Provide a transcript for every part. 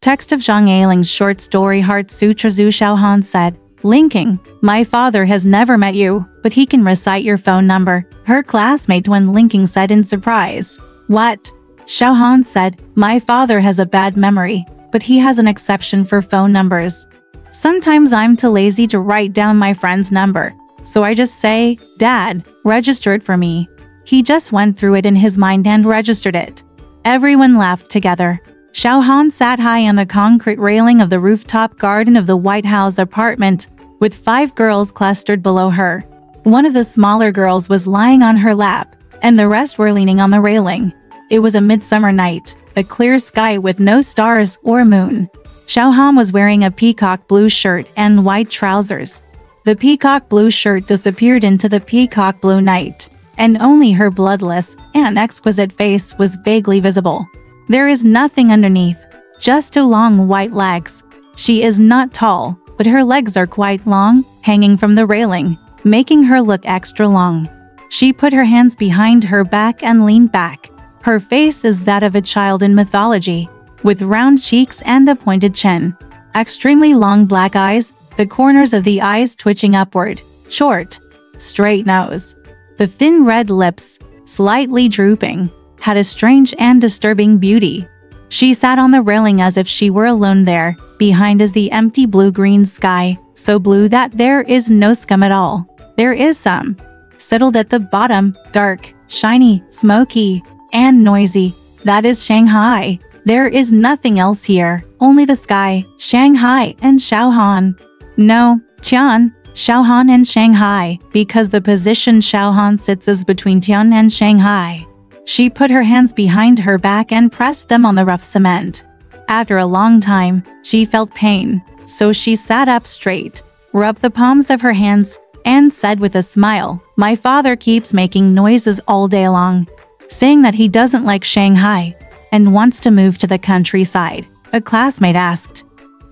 Text of Zhang Ailing's short story Heart Sutra. Zhu Xiaohan said, linking, my father has never met you, but he can recite your phone number, her classmate when linking said in surprise. What? Xiaohan said, my father has a bad memory, but he has an exception for phone numbers. Sometimes I'm too lazy to write down my friend's number, so I just say, Dad, register it for me. He just went through it in his mind and registered it. Everyone laughed together. Xiaohan sat high on the concrete railing of the rooftop garden of the White House apartment, with 5 girls clustered below her. One of the smaller girls was lying on her lap, and the rest were leaning on the railing. It was a midsummer night, a clear sky with no stars or moon. Xiaohan was wearing a peacock blue shirt and white trousers. The peacock blue shirt disappeared into the peacock blue night, and only her bloodless and exquisite face was vaguely visible. There is nothing underneath, just 2 long white legs. She is not tall, but her legs are quite long, hanging from the railing, making her look extra long. She put her hands behind her back and leaned back. Her face is that of a child in mythology, with round cheeks and a pointed chin. Extremely long black eyes, the corners of the eyes twitching upward. Short, straight nose. The thin red lips, slightly drooping, had a strange and disturbing beauty. She sat on the railing as if she were alone there. Behind is the empty blue-green sky, so blue that there is no scum at all. There is some. Settled at the bottom, dark, shiny, smoky, and noisy. That is Shanghai. There is nothing else here, only the sky, Shanghai and Xiaohan. No, Tian, Xiaohan and Shanghai, because the position Xiaohan sits is between Tian and Shanghai. She put her hands behind her back and pressed them on the rough cement. After a long time, she felt pain, so she sat up straight, rubbed the palms of her hands, and said with a smile, my father keeps making noises all day long, saying that he doesn't like Shanghai and wants to move to the countryside. A classmate asked,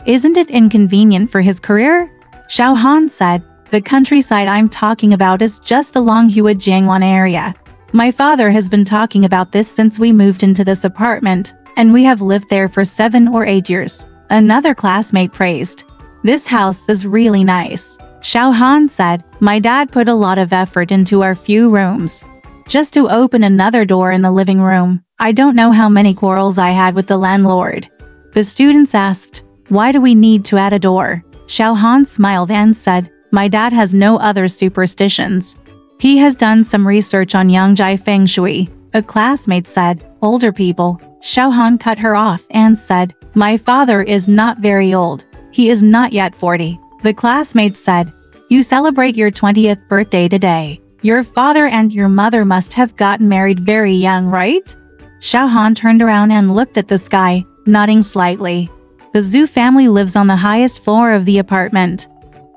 isn't it inconvenient for his career? Xiaohan said, the countryside I'm talking about is just the Longhua Jiangwan area. My father has been talking about this since we moved into this apartment, and we have lived there for 7 or 8 years. Another classmate praised. This house is really nice. Xiaohan said, my dad put a lot of effort into our few rooms. Just to open another door in the living room, I don't know how many quarrels I had with the landlord. The students asked, why do we need to add a door? Xiaohan smiled and said, my dad has no other superstitions. He has done some research on Yangjai Feng Shui. A classmate said, older people. Xiaohan cut her off and said, my father is not very old. He is not yet 40. The classmate said, you celebrate your 20th birthday today. Your father and your mother must have gotten married very young, right? Xiaohan turned around and looked at the sky, nodding slightly. The Zhu family lives on the highest floor of the apartment,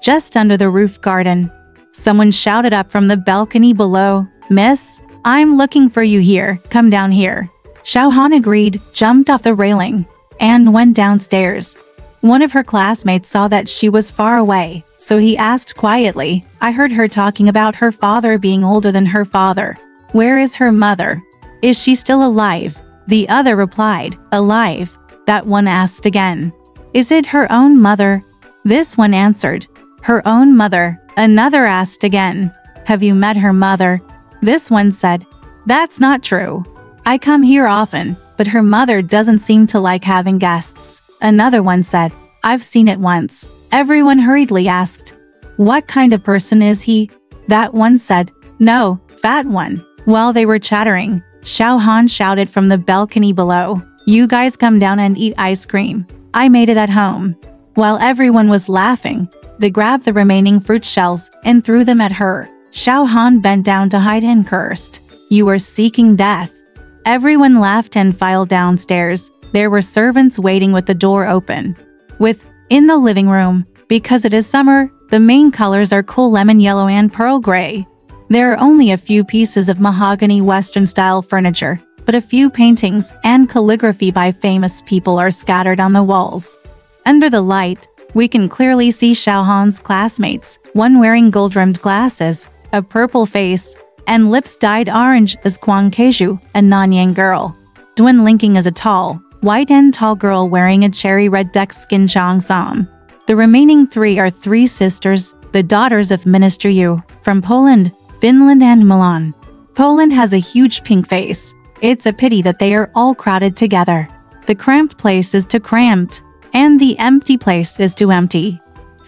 just under the roof garden. Someone shouted up from the balcony below, Miss, I'm looking for you here, come down here. Xiaohan agreed, jumped off the railing, and went downstairs. One of her classmates saw that she was far away, so he asked quietly, I heard her talking about her father being older than her father. Where is her mother? Is she still alive? The other replied, alive. That one asked again, is it her own mother? This one answered, her own mother. Another asked again, have you met her mother? This one said, that's not true. I come here often, but her mother doesn't seem to like having guests. Another one said, I've seen it once. Everyone hurriedly asked, what kind of person is he? That one said, no, fat one. While they were chattering, Xiaohan shouted from the balcony below, you guys come down and eat ice cream. I made it at home. While everyone was laughing, they grabbed the remaining fruit shells and threw them at her. Xiaohan bent down to hide and cursed, you are seeking death. Everyone laughed and filed downstairs. There were servants waiting with the door open. In the living room, because it is summer, the main colors are cool lemon yellow and pearl gray. There are only a few pieces of mahogany Western-style furniture, but a few paintings and calligraphy by famous people are scattered on the walls. Under the light, we can clearly see Xiaohan's classmates, one wearing gold-rimmed glasses, a purple face, and lips dyed orange as Kwang Keizhu, a Nanyang girl. Duan Linking is a tall, white and tall girl wearing a cherry red duckskin cheongsam. The remaining 3 are 3 sisters, the daughters of Minister Yu, from Poland, Finland and Milan. Poland has a huge pink face. It's a pity that they are all crowded together. The cramped place is too cramped, and the empty place is too empty.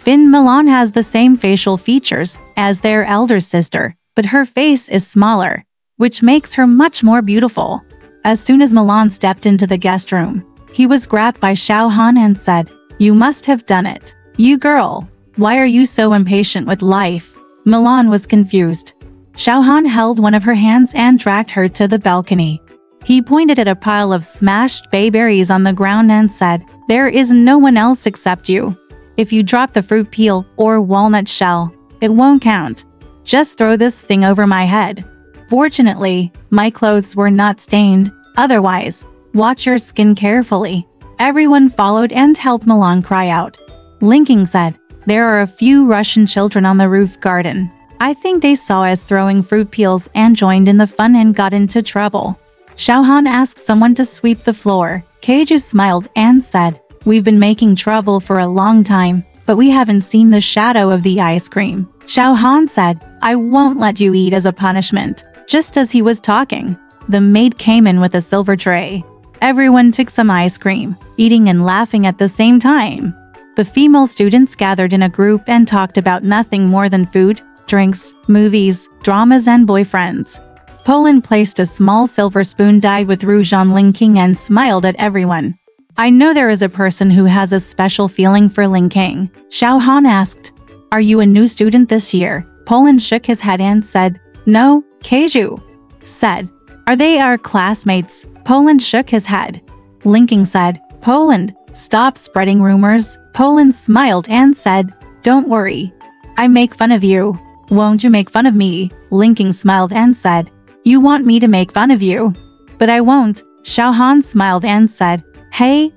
Milan has the same facial features as their elder sister, but her face is smaller, which makes her much more beautiful. As soon as Milan stepped into the guest room, he was grabbed by Xiao Han and said, "You must have done it. You girl, why are you so impatient with life?" Milan was confused. Xiao Han held one of her hands and dragged her to the balcony. He pointed at a pile of smashed bayberries on the ground and said, "There is no one else except you. If you drop the fruit peel or walnut shell, it won't count. Just throw this thing over my head." Fortunately, my clothes were not stained. Otherwise, watch your skin carefully. Everyone followed and helped Milan cry out. Linking said, "There are a few Russian children on the roof garden. I think they saw us throwing fruit peels and joined in the fun and got into trouble." Xiao Han asked someone to sweep the floor. Keiju smiled and said, "We've been making trouble for a long time, but we haven't seen the shadow of the ice cream." Xiao Han said, "I won't let you eat as a punishment." Just as he was talking, the maid came in with a silver tray. Everyone took some ice cream, eating and laughing at the same time. The female students gathered in a group and talked about nothing more than food, drinks, movies, dramas and boyfriends. Poland placed a small silver spoon dyed with rouge on Linking and smiled at everyone. "I know there is a person who has a special feeling for Linking." Xiao Han asked, "Are you a new student this year?" Poland shook his head and said, "No." Keiju said, "Are they our classmates?" Poland shook his head. Linking said, "Poland, stop spreading rumors." Poland smiled and said, "Don't worry. I make fun of you. Won't you make fun of me?" Linking smiled and said, "You want me to make fun of you? But I won't." Xiao Han smiled and said, Hey,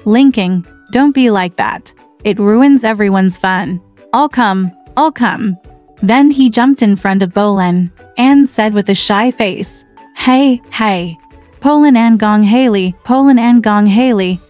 Linking, don't be like that. It ruins everyone's fun. I'll come. Then he jumped in front of Bolin and said with a shy face, Hey. Poland and Gong Haley.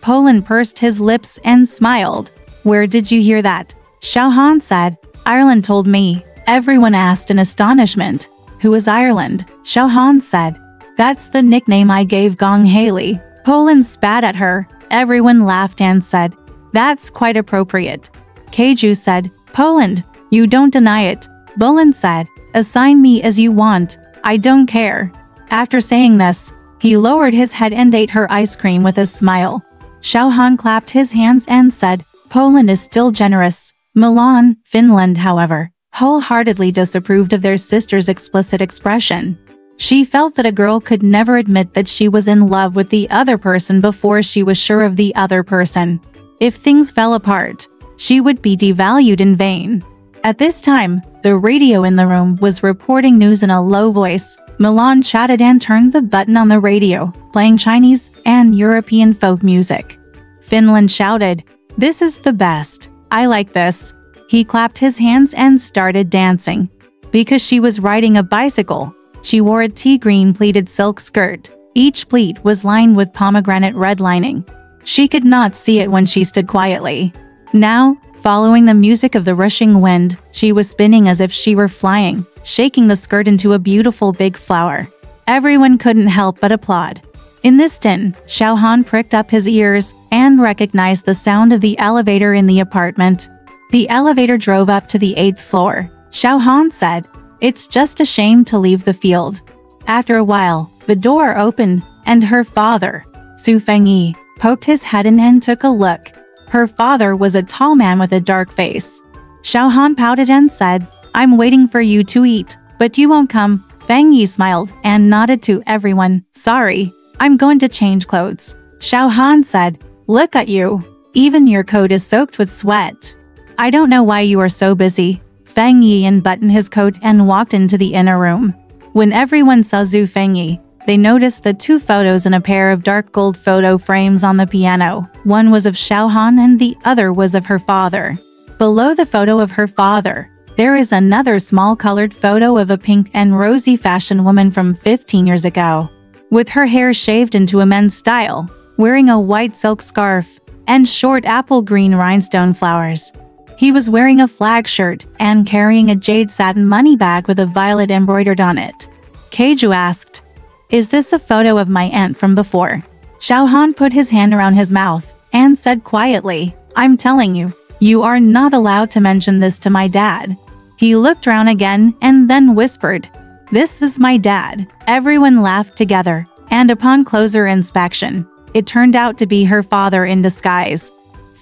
Poland pursed his lips and smiled. "Where did you hear that?" Xiao Han said, "Ireland told me." Everyone asked in astonishment, "Who is Ireland?" Xiao Han said, "That's the nickname I gave Gong Haley." Poland spat at her. Everyone laughed and said, "That's quite appropriate." Keiju said, "Poland, you don't deny it." Bolin said, "Assign me as you want. I don't care." After saying this, he lowered his head and ate her ice cream with a smile. Xiao Han clapped his hands and said, "Poland is still generous." Milan, Finland, however, wholeheartedly disapproved of their sister's explicit expression. She felt that a girl could never admit that she was in love with the other person before she was sure of the other person. If things fell apart, she would be devalued in vain. At this time, the radio in the room was reporting news in a low voice. Milan chatted and turned the button on the radio, playing Chinese and European folk music. Finland shouted, "This is the best. I like this." He clapped his hands and started dancing. Because she was riding a bicycle, she wore a tea-green pleated silk skirt. Each pleat was lined with pomegranate red lining. She could not see it when she stood quietly. Now, following the music of the rushing wind, she was spinning as if she were flying, shaking the skirt into a beautiful big flower. Everyone couldn't help but applaud. In this din, Xiao Han pricked up his ears and recognized the sound of the elevator in the apartment. The elevator drove up to the 8th floor. Xiao Han said, "It's just a shame to leave the field." After a while, the door opened, and her father, Su Fengyi, poked his head in and took a look. Her father was a tall man with a dark face. Xiao Han pouted and said, "I'm waiting for you to eat, but you won't come." Fengyi smiled and nodded to everyone. "Sorry, I'm going to change clothes." Xiao Han said, "Look at you. Even your coat is soaked with sweat. I don't know why you are so busy." Fengyi unbuttoned his coat and walked into the inner room. When everyone saw Zhu Fengyi, they noticed the 2 photos in a pair of dark gold photo frames on the piano. One was of Xiao Han and the other was of her father. Below the photo of her father, there is another small colored photo of a pink and rosy fashion woman from 15 years ago. with her hair shaved into a men's style, wearing a white silk scarf and short apple green rhinestone flowers. He was wearing a flag shirt and carrying a jade satin money bag with a violet embroidered on it. Keiju asked, "Is this a photo of my aunt from before?" Xiaohan put his hand around his mouth and said quietly, "I'm telling you, you are not allowed to mention this to my dad." He looked around again and then whispered, "This is my dad." Everyone laughed together, and upon closer inspection, it turned out to be her father in disguise.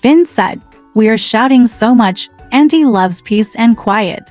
Finn said, "We are shouting so much, and he loves peace and quiet."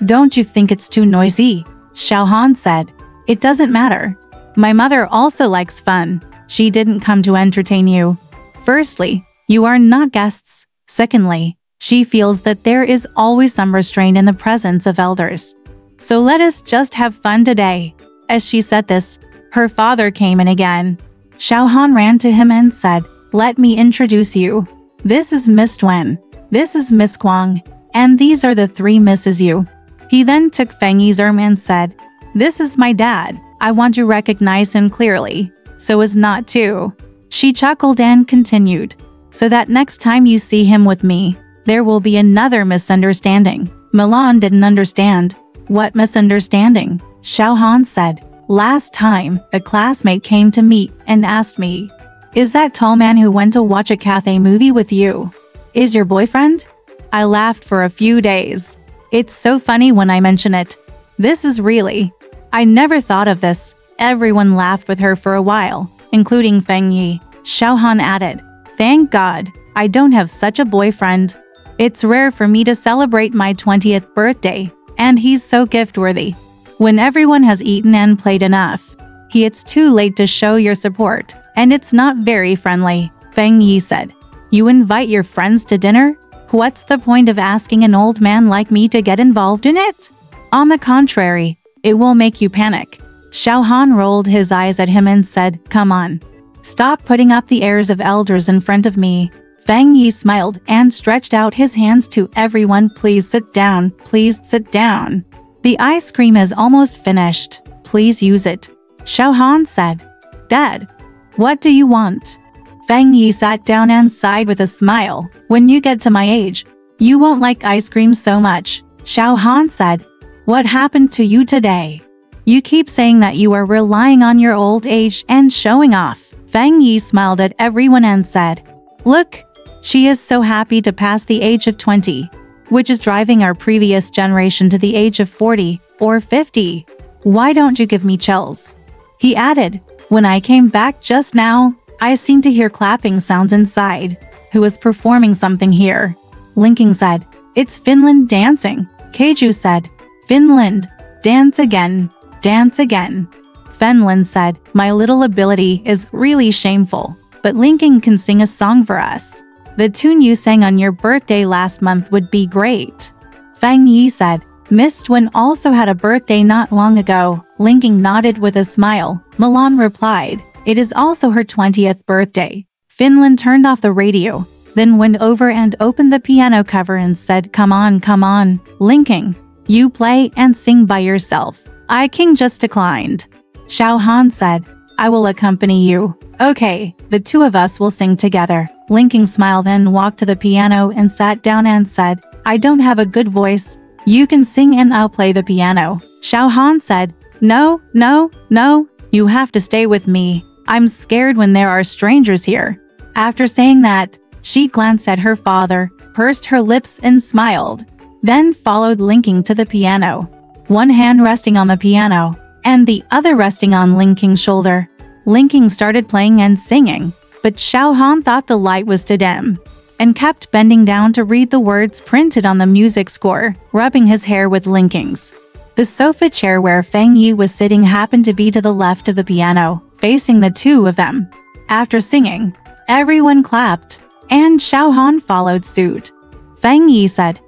"Don't you think it's too noisy?" Xiaohan said. "It doesn't matter. My mother also likes fun. She didn't come to entertain you. Firstly, you are not guests. Secondly, she feels that there is always some restraint in the presence of elders. So let us just have fun today." As she said this, her father came in again. Xiaohan ran to him and said, "Let me introduce you. This is Miss Duan. This is Miss Guang. And these are the three Mrs. Yu." He then took Feng Yi's arm and said, "This is my dad. I want you to recognize him clearly, so as not to." She chuckled and continued, "So that next time you see him with me, there will be another misunderstanding." Milan didn't understand. "What misunderstanding?" Xiaohan said, "Last time, a classmate came to me and asked me, 'Is that tall man who went to watch a cafe movie with you is your boyfriend?' I laughed for a few days. It's so funny when I mention it. This is really. I never thought of this." Everyone laughed with her for a while, including Feng Yi. Xiaohan added, "Thank God, I don't have such a boyfriend. It's rare for me to celebrate my 20th birthday, and he's so gift-worthy. When everyone has eaten and played enough, it's too late to show your support, and it's not very friendly." Feng Yi said, "You invite your friends to dinner? What's the point of asking an old man like me to get involved in it? On the contrary, it will make you panic." Xiaohan rolled his eyes at him and said, "Come on. Stop putting up the airs of elders in front of me." Feng Yi smiled and stretched out his hands to everyone. "Please sit down, please sit down. The ice cream is almost finished. Please use it." Xiaohan said, "Dad, what do you want?" Feng Yi sat down and sighed with a smile. "When you get to my age, you won't like ice cream so much." Xiaohan said, "What happened to you today? You keep saying that you are relying on your old age and showing off." Feng Yi smiled at everyone and said, "Look, she is so happy to pass the age of 20, which is driving our previous generation to the age of 40 or 50. Why don't you give me chills?" He added, "When I came back just now, I seemed to hear clapping sounds inside. Who is performing something here?" Linking said, "It's Finland dancing." Keiju said, "Finland, dance again, dance again." Finland said, "My little ability is really shameful, but Linking can sing a song for us. The tune you sang on your birthday last month would be great." Feng Yi said, "Miss Duan also had a birthday not long ago." Linking nodded with a smile. Milan replied, "It is also her 20th birthday." Finland turned off the radio, then went over and opened the piano cover and said, come on, Linking. You play and sing by yourself. King just declined. Xiaohan said, "I will accompany you." "Okay, the two of us will sing together." Linking smiled and walked to the piano and sat down and said, "I don't have a good voice. You can sing and I'll play the piano." Xiaohan said, No, you have to stay with me. I'm scared when there are strangers here." After saying that, she glanced at her father, pursed her lips and smiled, then followed Linking to the piano, one hand resting on the piano, and the other resting on Linking's shoulder. Linking started playing and singing, but Xiaohan thought the light was too dim, and kept bending down to read the words printed on the music score, rubbing his hair with Linking's. The sofa chair where Feng Yi was sitting happened to be to the left of the piano, facing the two of them. After singing, everyone clapped, and Xiaohan followed suit. Feng Yi said,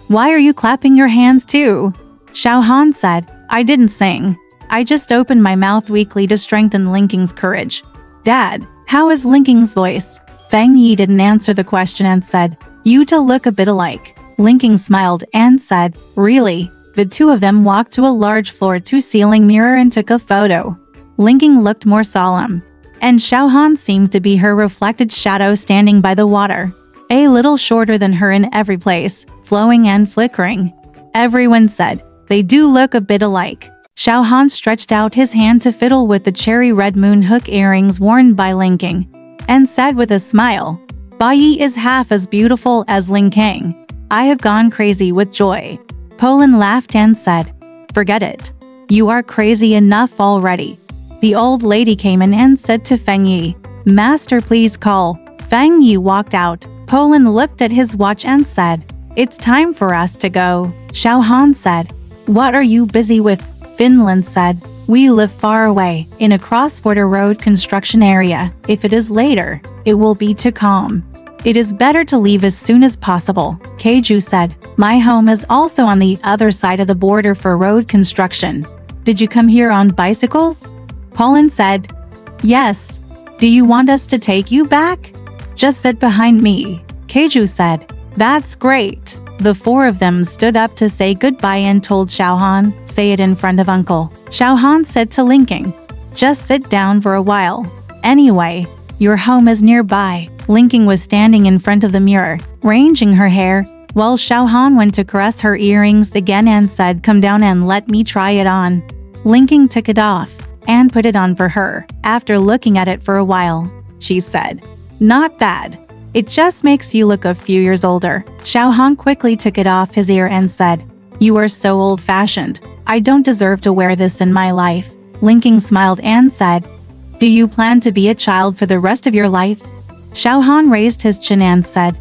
why are you clapping your hands too?" Xiaohan said, "I didn't sing. I just opened my mouth weakly to strengthen Linking's courage." "Dad, how is Linking's voice?" Feng Yi didn't answer the question and said, "You two look a bit alike." Linking smiled and said, "Really?" The two of them walked to a large floor-to-ceiling mirror and took a photo. Linking looked more solemn, and Xiaohan seemed to be her reflected shadow standing by the water, a little shorter than her in every place, flowing and flickering. Everyone said, "They do look a bit alike." Xiaohan stretched out his hand to fiddle with the cherry red moon hook earrings worn by Linking, and said with a smile, "Bai Yi is half as beautiful as Linking. I have gone crazy with joy." Poland laughed and said, "Forget it. You are crazy enough already." The old lady came in and said to Feng Yi, "Master, please call." Feng Yi walked out. Poland looked at his watch and said, "It's time for us to go." Xiaohan said, "What are you busy with?" Finland said, "We live far away, in a cross-border road construction area. If it is later, it will be too calm. It is better to leave as soon as possible." Keiju said, "My home is also on the other side of the border for road construction. Did you come here on bicycles?" Poland said, "Yes. Do you want us to take you back?" "Just sit behind me." Keiju said, "That's great." The four of them stood up to say goodbye and told Xiaohan, "Say it in front of Uncle." Xiaohan said to Linking, "Just sit down for a while. Anyway, your home is nearby." Linking was standing in front of the mirror, arranging her hair, while Xiaohan went to caress her earrings again and said, "Come down and let me try it on." Linking took it off and put it on for her. After looking at it for a while, she said, "Not bad. It just makes you look a few years older." Xiaohan quickly took it off his ear and said, "You are so old-fashioned. I don't deserve to wear this in my life." Linking smiled and said, "Do you plan to be a child for the rest of your life?" Xiaohan raised his chin and said,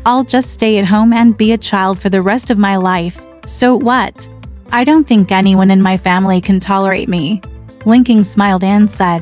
"I'll just stay at home and be a child for the rest of my life. So what? I don't think anyone in my family can tolerate me." Linking smiled and said,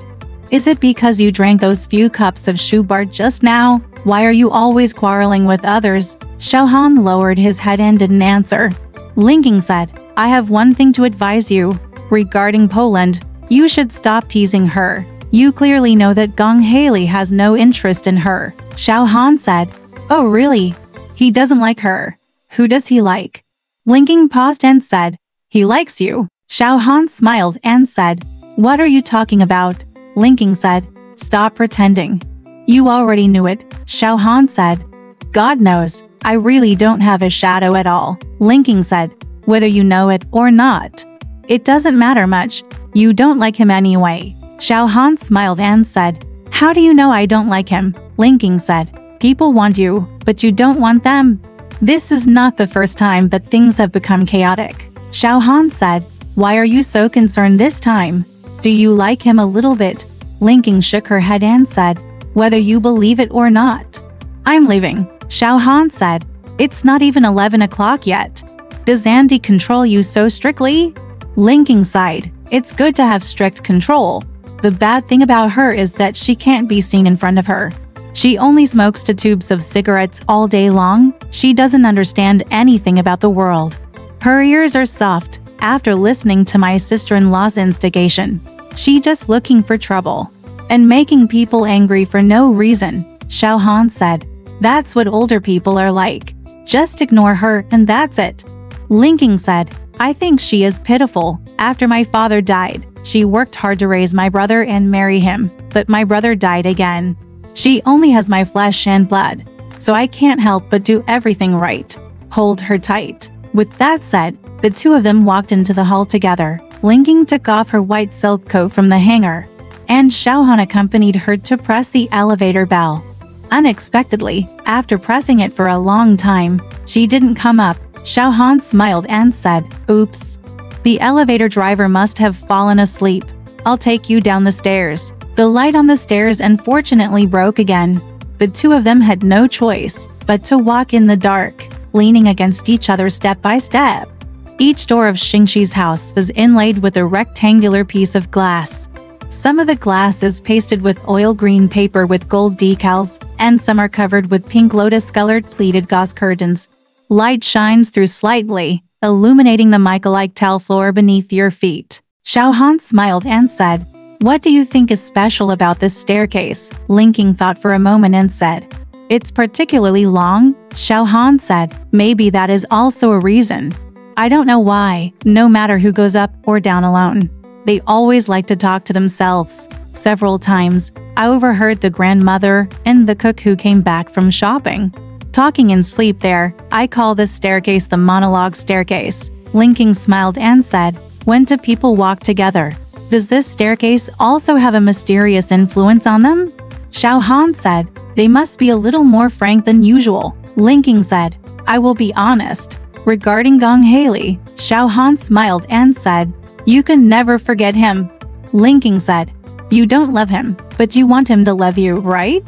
"Is it because you drank those few cups of Schubart just now? Why are you always quarreling with others?" Xiaohan lowered his head and didn't answer. Linking said, "I have one thing to advise you. Regarding Poland, you should stop teasing her. You clearly know that Gong Haley has no interest in her." Xiaohan said, "Oh really? He doesn't like her. Who does he like?" Linking paused and said, "He likes you." Xiaohan smiled and said, "What are you talking about?" Linking said, "Stop pretending. You already knew it." Xiaohan said, "God knows, I really don't have a shadow at all." Linking said, "Whether you know it or not, it doesn't matter much. You don't like him anyway." Xiaohan smiled and said, "How do you know I don't like him?" Linking said, "People want you, but you don't want them. This is not the first time that things have become chaotic." Xiaohan said, "Why are you so concerned this time? Do you like him a little bit?" Linking shook her head and said, "Whether you believe it or not, I'm leaving." Xiaohan said, "It's not even 11 o'clock yet. Does Andy control you so strictly?" Linking sighed, "It's good to have strict control. The bad thing about her is that she can't be seen in front of her. She only smokes 2 tubes of cigarettes all day long. She doesn't understand anything about the world. Her ears are soft. After listening to my sister-in-law's instigation, she just looking for trouble and making people angry for no reason." Xiaohan said, "That's what older people are like. Just ignore her and that's it." Linking said, "I think she is pitiful. After my father died, she worked hard to raise my brother and marry him, but my brother died again. She only has my flesh and blood, so I can't help but do everything right. Hold her tight." With that said, the two of them walked into the hall together. Linking took off her white silk coat from the hanger, and Xiaohan accompanied her to press the elevator bell. Unexpectedly, after pressing it for a long time, she didn't come up. Xiaohan smiled and said, "Oops. The elevator driver must have fallen asleep. I'll take you down the stairs." The light on the stairs unfortunately broke again. The two of them had no choice but to walk in the dark, leaning against each other step by step. Each door of Xingxi's house is inlaid with a rectangular piece of glass. Some of the glass is pasted with oil green paper with gold decals, and some are covered with pink lotus-colored pleated gauze curtains. Light shines through slightly, illuminating the mica-like tile floor beneath your feet. Xiaohan smiled and said, "What do you think is special about this staircase?" Linking thought for a moment and said, "It's particularly long." Xiaohan said, "Maybe that is also a reason. I don't know why, no matter who goes up or down alone, They always like to talk to themselves. Several times, I overheard the grandmother and the cook who came back from shopping talking in sleep there. I call this staircase the monologue staircase. Linking smiled and said, when do people walk together? Does this staircase also have a mysterious influence on them? Xiao Han said, they must be a little more frank than usual. Linking said, I will be honest. Regarding Gong Haley, Xiao Han smiled and said, you can never forget him. Linking said, you don't love him, but you want him to love you, right?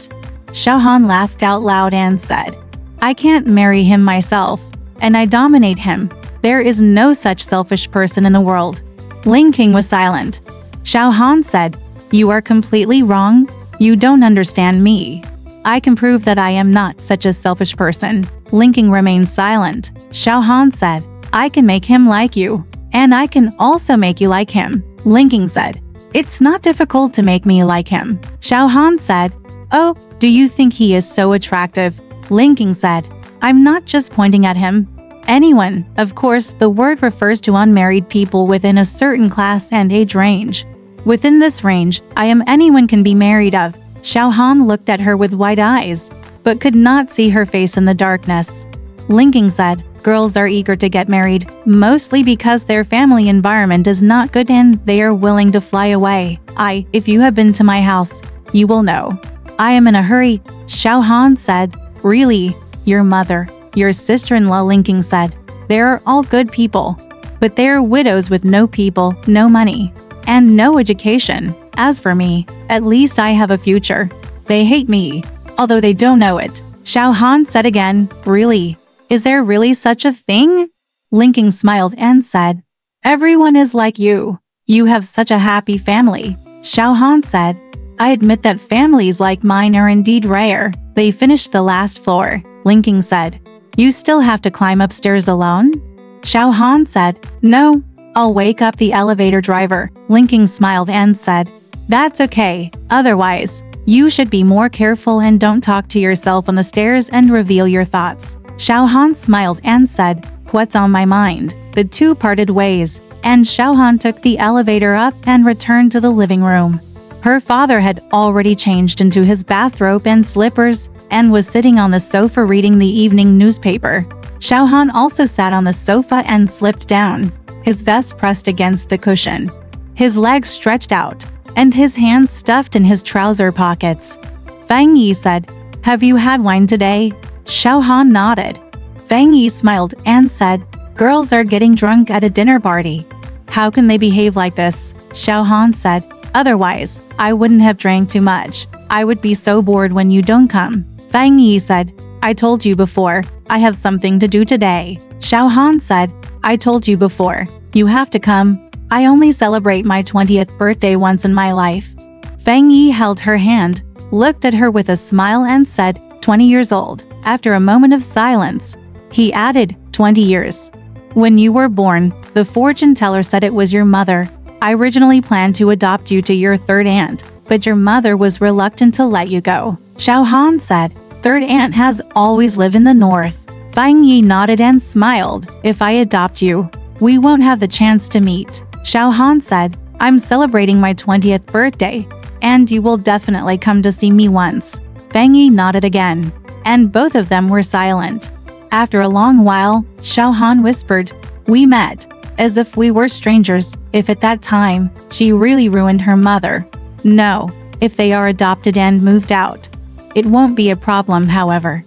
Xiao Han laughed out loud and said, I can't marry him myself, and I dominate him. There is no such selfish person in the world. Linking was silent. Xiao Han said, you are completely wrong. You don't understand me. I can prove that I am not such a selfish person. Linking remained silent. Xiao Han said, I can make him like you, and I can also make you like him. Linking said, it's not difficult to make me like him. Xiao Han said, oh, do you think he is so attractive? Linking said, I'm not just pointing at him. Anyone. Of course, the word refers to unmarried people within a certain class and age range. Within this range, I am anyone can be married of. Xiao Han looked at her with wide eyes, but could not see her face in the darkness. Linking said, girls are eager to get married, mostly because their family environment is not good and they are willing to fly away. If you have been to my house, you will know. I am in a hurry. Xiao Han said, really? Your mother, your sister-in-law? Linking said, they are all good people, but they are widows with no people, no money, and no education. As for me, at least I have a future. They hate me, although they don't know it. Xiao Han said again, really? Is there really such a thing? Linking smiled and said, everyone is like you. You have such a happy family. Xiao Han said, I admit that families like mine are indeed rare. They finished the last floor. Linking said, you still have to climb upstairs alone? Xiao Han said, no, I'll wake up the elevator driver. Linking smiled and said, that's okay. Otherwise, you should be more careful and don't talk to yourself on the stairs and reveal your thoughts. Xiao Han smiled and said, what's on my mind? The two parted ways, and Xiao Han took the elevator up and returned to the living room. Her father had already changed into his bathrobe and slippers and was sitting on the sofa reading the evening newspaper. Xiao Han also sat on the sofa and slipped down, his vest pressed against the cushion, his legs stretched out, and his hands stuffed in his trouser pockets. Fang Yi said, have you had wine today? Xiao Han nodded. Fang Yi smiled and said, girls are getting drunk at a dinner party. How can they behave like this? Xiao Han said, otherwise, I wouldn't have drank too much. I would be so bored when you don't come. Fang Yi said, I told you before, I have something to do today. Xiao Han said, I told you before, you have to come. I only celebrate my 20th birthday once in my life. Fang Yi held her hand, looked at her with a smile and said, 20 years old. After a moment of silence, he added, 20 years. When you were born, the fortune teller said it was your mother. I originally planned to adopt you to your third aunt, but your mother was reluctant to let you go. Xiao Han said, third aunt has always lived in the north. Fang Yi nodded and smiled. If I adopt you, we won't have the chance to meet. Xiao Han said, I'm celebrating my 20th birthday, and you will definitely come to see me once. Fang Yi nodded again, and both of them were silent. After a long while, Xiao Han whispered, we met, as if we were strangers. If at that time, she really ruined her mother. No, if they are adopted and moved out, it won't be a problem. However,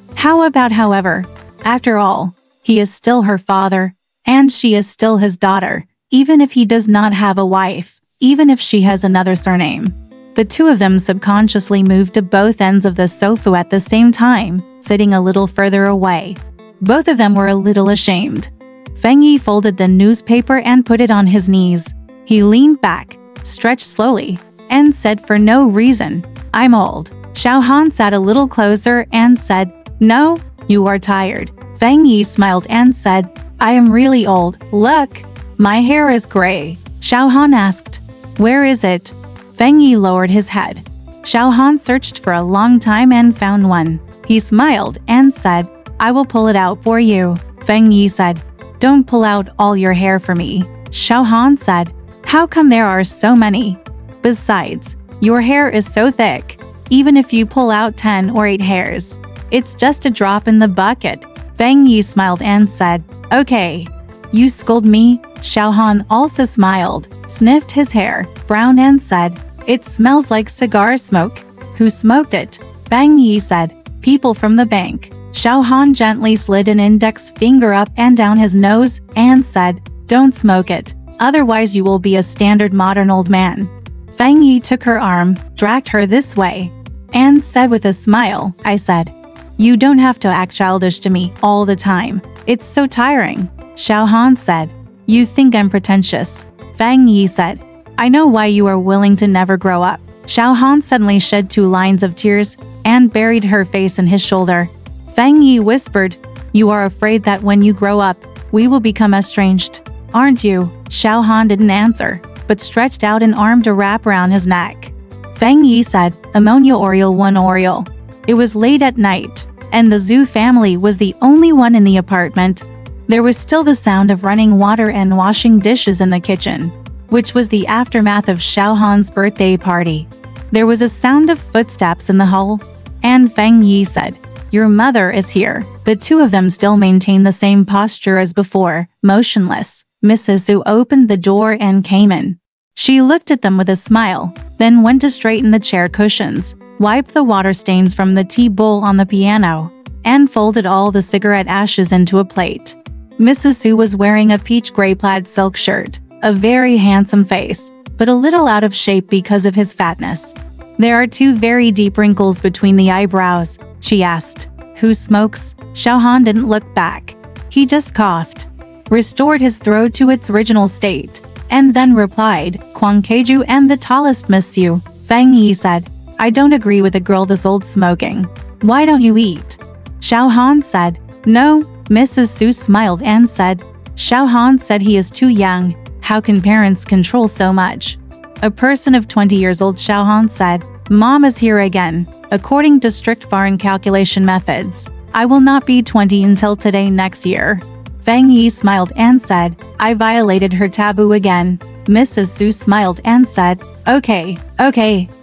after all, he is still her father, and she is still his daughter, even if he does not have a wife, even if she has another surname. The two of them subconsciously moved to both ends of the sofa at the same time, sitting a little further away. Both of them were a little ashamed. Fang Yi folded the newspaper and put it on his knees. He leaned back, stretched slowly, and said for no reason, I'm old. Xiao Han sat a little closer and said, no, you are tired. Fang Yi smiled and said, I am really old. Look, my hair is gray. Xiao Han asked, where is it? Fang Yi lowered his head. Xiao Han searched for a long time and found one. He smiled and said, I will pull it out for you. Fang Yi said, don't pull out all your hair for me. Xiao Han said, How come there are so many? Besides, your hair is so thick. Even if you pull out 10 or 8 hairs, it's just a drop in the bucket. Feng Yi smiled and said, okay. You scold me? Xiaohan also smiled, sniffed his hair, frowned and said, it smells like cigar smoke. Who smoked it? Feng Yi said, people from the bank. Xiaohan gently slid an index finger up and down his nose and said, don't smoke it, otherwise you will be a standard modern old man. Feng Yi took her arm, dragged her this way, and said with a smile, I said, you don't have to act childish to me all the time. It's so tiring. Xiaohan said, you think I'm pretentious. Feng Yi said, I know why you are willing to never grow up. Xiaohan suddenly shed 2 lines of tears and buried her face in his shoulder. Feng Yi whispered, you are afraid that when you grow up, we will become estranged, aren't you? Xiaohan didn't answer, but stretched out an arm to wrap around his neck. Feng Yi said, ammonia Oriole 1 Oriole. It was late at night, and the Zhu family was the only one in the apartment. There was still the sound of running water and washing dishes in the kitchen, which was the aftermath of Xiaohan's birthday party. There was a sound of footsteps in the hall, and Feng Yi said, your mother is here. The 2 of them still maintained the same posture as before, motionless. Mrs. Zhu opened the door and came in. She looked at them with a smile, then went to straighten the chair cushions, wiped the water stains from the tea bowl on the piano, and folded all the cigarette ashes into a plate. Mrs. Zhu was wearing a peach gray plaid silk shirt, a very handsome face, but a little out of shape because of his fatness. There are 2 very deep wrinkles between the eyebrows, she asked. Who smokes? Xiaohan didn't look back. He just coughed, restored his throat to its original state, and then replied, Kwang Keiju and the tallest miss you. Feng Yi said, I don't agree with a girl this old smoking. Why don't you eat? Xiaohan said, no. Mrs. Zhu smiled and said, Xiaohan said he is too young. How can parents control so much? A person of 20 years old, Xiaohan said, Mom is here again. According to strict foreign calculation methods, I will not be 20 until today next year. Feng Yi smiled and said, I violated her taboo again. Mrs. Zhu smiled and said, okay,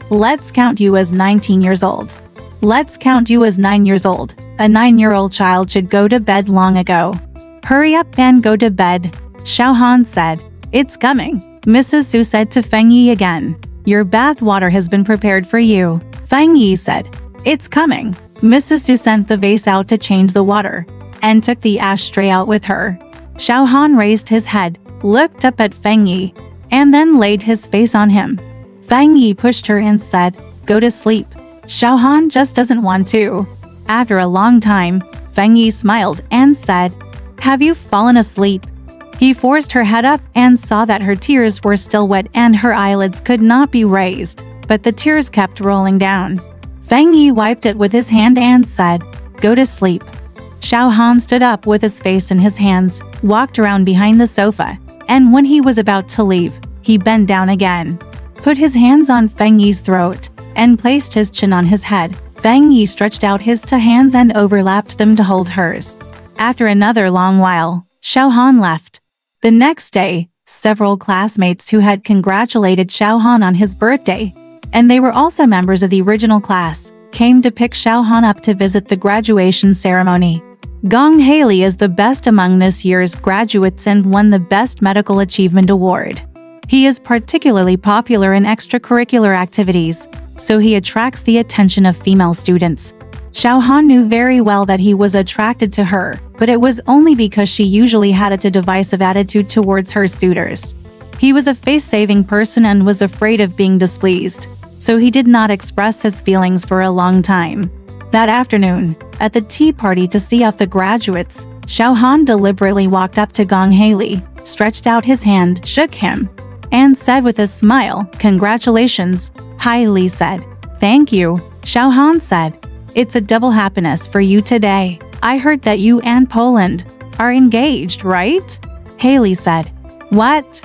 let's count you as 19 years old. Let's count you as 9 years old. A 9-year-old child should go to bed long ago. Hurry up and go to bed. Xiaohan said, it's coming. Mrs. Zhu said to Feng Yi again, your bath water has been prepared for you. Feng Yi said, it's coming. Mrs. Zhu sent the vase out to change the water, and took the ashtray out with her. Xiaohan raised his head, looked up at Feng Yi, and then laid his face on him. Feng Yi pushed her and said, go to sleep. Xiaohan just doesn't want to. After a long time, Feng Yi smiled and said, have you fallen asleep? He forced her head up and saw that her tears were still wet and her eyelids could not be raised, but the tears kept rolling down. Feng Yi wiped it with his hand and said, go to sleep. Xiaohan stood up with his face in his hands, walked around behind the sofa, and when he was about to leave, he bent down again, put his hands on Feng Yi's throat, and placed his chin on his head. Feng Yi stretched out his 2 hands and overlapped them to hold hers. After another long while, Xiaohan left. The next day, several classmates who had congratulated Xiaohan on his birthday, and they were also members of the original class, came to pick Xiaohan up to visit the graduation ceremony. Gong Haley is the best among this year's graduates and won the Best Medical Achievement Award. He is particularly popular in extracurricular activities, so he attracts the attention of female students. Xiaohan knew very well that he was attracted to her, but it was only because she usually had a divisive attitude towards her suitors. He was a face-saving person and was afraid of being displeased, so he did not express his feelings for a long time. That afternoon, at the tea party to see off the graduates, Xiaohan deliberately walked up to Gong Haley, stretched out his hand, shook him, and said with a smile, congratulations. Haley said, thank you. Xiaohan said, it's a double happiness for you today. I heard that you and Poland are engaged, right? Haley said, what?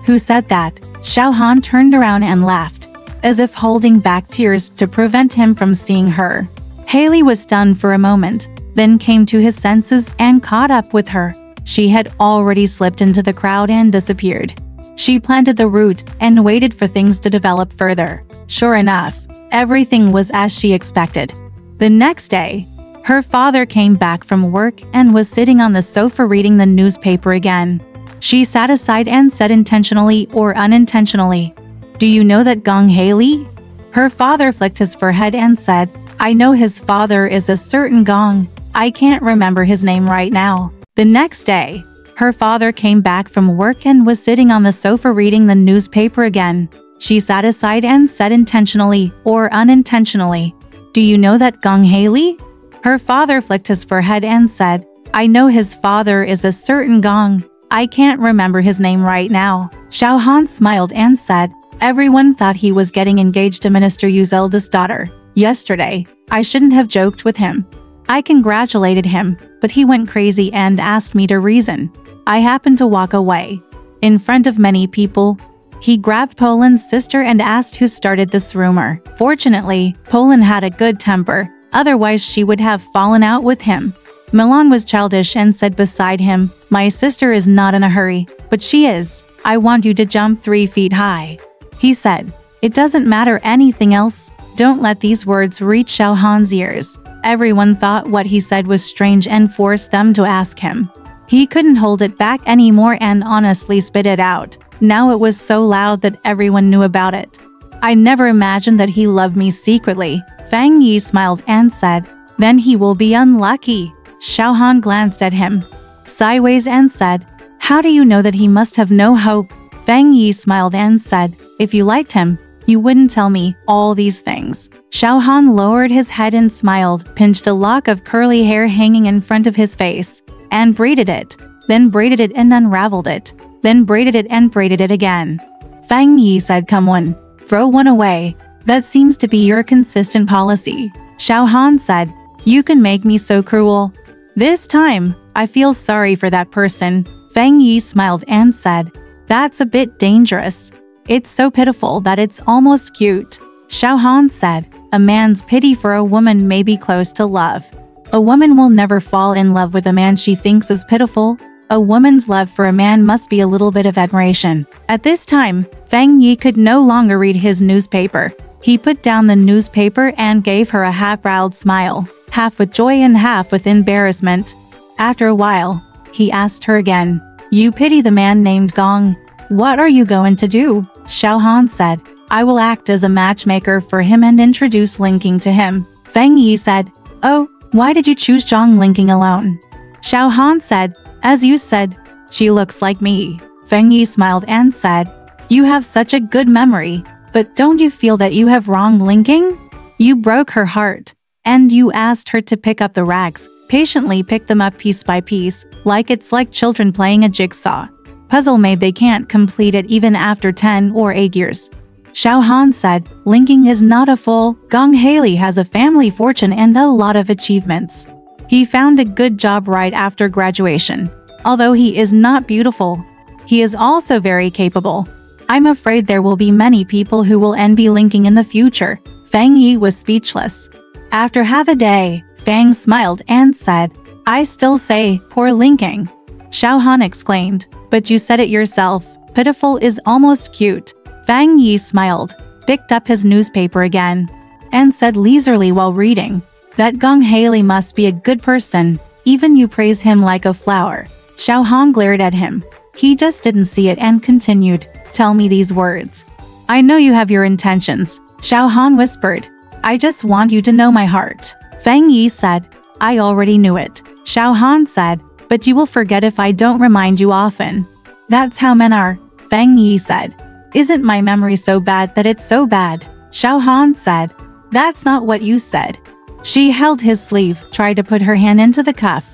Who said that? Xiaohan turned around and laughed, as if holding back tears to prevent him from seeing her. Haley was stunned for a moment, then came to his senses and caught up with her. She had already slipped into the crowd and disappeared. She planted the root and waited for things to develop further. Sure enough, everything was as she expected. The next day, her father came back from work and was sitting on the sofa reading the newspaper again. She sat aside and said intentionally or unintentionally, "Do you know that Gong Haley?" Her father flicked his forehead and said, "I know his father is a certain Gong. I can't remember his name right now." The next day, her father came back from work and was sitting on the sofa reading the newspaper again. She sat aside and said intentionally or unintentionally, "Do you know that Gong Haley?" Her father flicked his forehead and said, "I know his father is a certain Gong. I can't remember his name right now." Xiao Han smiled and said, "Everyone thought he was getting engaged to Minister Yu's eldest daughter. Yesterday, I shouldn't have joked with him. I congratulated him, but he went crazy and asked me to reason. I happened to walk away. In front of many people, he grabbed Poland's sister and asked who started this rumor. Fortunately, Poland had a good temper, otherwise she would have fallen out with him." Milan was childish and said beside him, "My sister is not in a hurry, but she is. I want you to jump 3 feet high." He said, "It doesn't matter anything else." Don't let these words reach Xiao Han's ears. Everyone thought what he said was strange and forced them to ask him. He couldn't hold it back anymore and honestly spit it out. Now it was so loud that everyone knew about it. "I never imagined that he loved me secretly." Fang Yi smiled and said, "Then he will be unlucky." Xiao Han glanced at him sideways and said, "How do you know that he must have no hope?" Fang Yi smiled and said, "If you liked him, you wouldn't tell me all these things." Xiao Han lowered his head and smiled, pinched a lock of curly hair hanging in front of his face, and braided it, then braided it and unraveled it, then braided it and braided it again. Fang Yi said, "Come on, throw one away. That seems to be your consistent policy." Xiao Han said, "You can make me so cruel. This time, I feel sorry for that person." Fang Yi smiled and said, "That's a bit dangerous. It's so pitiful that it's almost cute." Xiao Han said, "A man's pity for a woman may be close to love. A woman will never fall in love with a man she thinks is pitiful. A woman's love for a man must be a little bit of admiration." At this time, Fang Yi could no longer read his newspaper. He put down the newspaper and gave her a half-proud smile, half with joy and half with embarrassment. After a while, he asked her again, "You pity the man named Gong. What are you going to do?" Xiao Han said, "I will act as a matchmaker for him and introduce linking to him." Fang Yi said, "Oh, why did you choose Zhang Linking alone?" Xiao Han said, "As you said, she looks like me." Fang Yi smiled and said, "You have such a good memory, but don't you feel that you have wrong linking? You broke her heart, and you asked her to pick up the rags, patiently pick them up piece by piece, like it's like children playing a jigsaw puzzle made they can't complete it even after 10 or 8 years." Xiao Han said, "Linking is not a fool. Gong Haley has a family fortune and a lot of achievements. He found a good job right after graduation. Although he is not beautiful, he is also very capable. I'm afraid there will be many people who will envy Linking in the future." Fang Yi was speechless. After half a day, Fang smiled and said, "I still say, poor Linking." Xiao Han exclaimed, "But you said it yourself. Pitiful is almost cute." Fang Yi smiled, picked up his newspaper again, and said leisurely while reading, "That Gong Haley must be a good person. Even you praise him like a flower." Xiao Han glared at him. He just didn't see it and continued, "Tell me these words." "I know you have your intentions," Xiao Han whispered. "I just want you to know my heart." Fang Yi said, "I already knew it." Xiao Han said, "But you will forget if I don't remind you often." "That's how men are," Fang Yi said. "Isn't my memory so bad that it's so bad?" Xiao Han said, "That's not what you said." She held his sleeve, tried to put her hand into the cuff,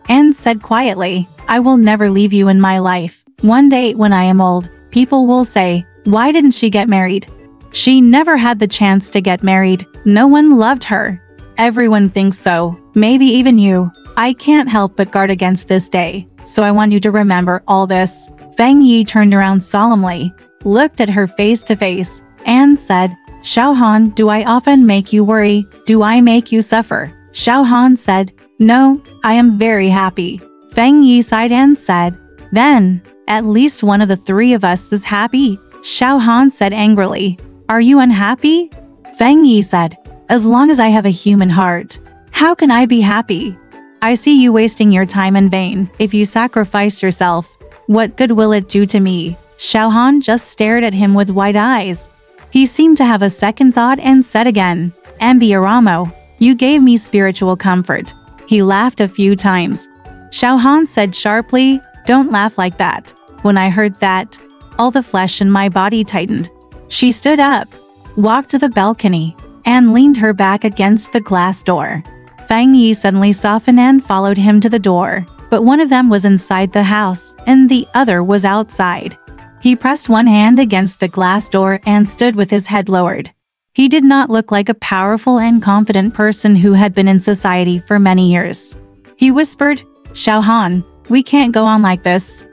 and said quietly, "I will never leave you in my life. One day when I am old, people will say, 'Why didn't she get married?' She never had the chance to get married. No one loved her. Everyone thinks so, maybe even you. I can't help but guard against this day, so I want you to remember all this." Fang Yi turned around solemnly, looked at her face to face, and said, "Xiao Han, do I often make you worry? Do I make you suffer?" Xiao Han said, "No, I am very happy." Fang Yi sighed and said, "Then, At least one of the three of us is happy, Xiao Han said angrily. Are you unhappy? Feng Yi said, as long as I have a human heart, how can I be happy? I see you wasting your time in vain. If you sacrifice yourself, what good will it do to me? Xiao Han just stared at him with wide eyes. He seemed to have a second thought and said again, Ambiramo, you gave me spiritual comfort. He laughed a few times. Xiao Han said sharply, don't laugh like that. When I heard that, all the flesh in my body tightened. She stood up, walked to the balcony, and leaned her back against the glass door. Feng Yi suddenly softened and followed him to the door, but one of them was inside the house and the other was outside. He pressed one hand against the glass door and stood with his head lowered. He did not look like a powerful and confident person who had been in society for many years. He whispered, Xiao Han, we can't go on like this.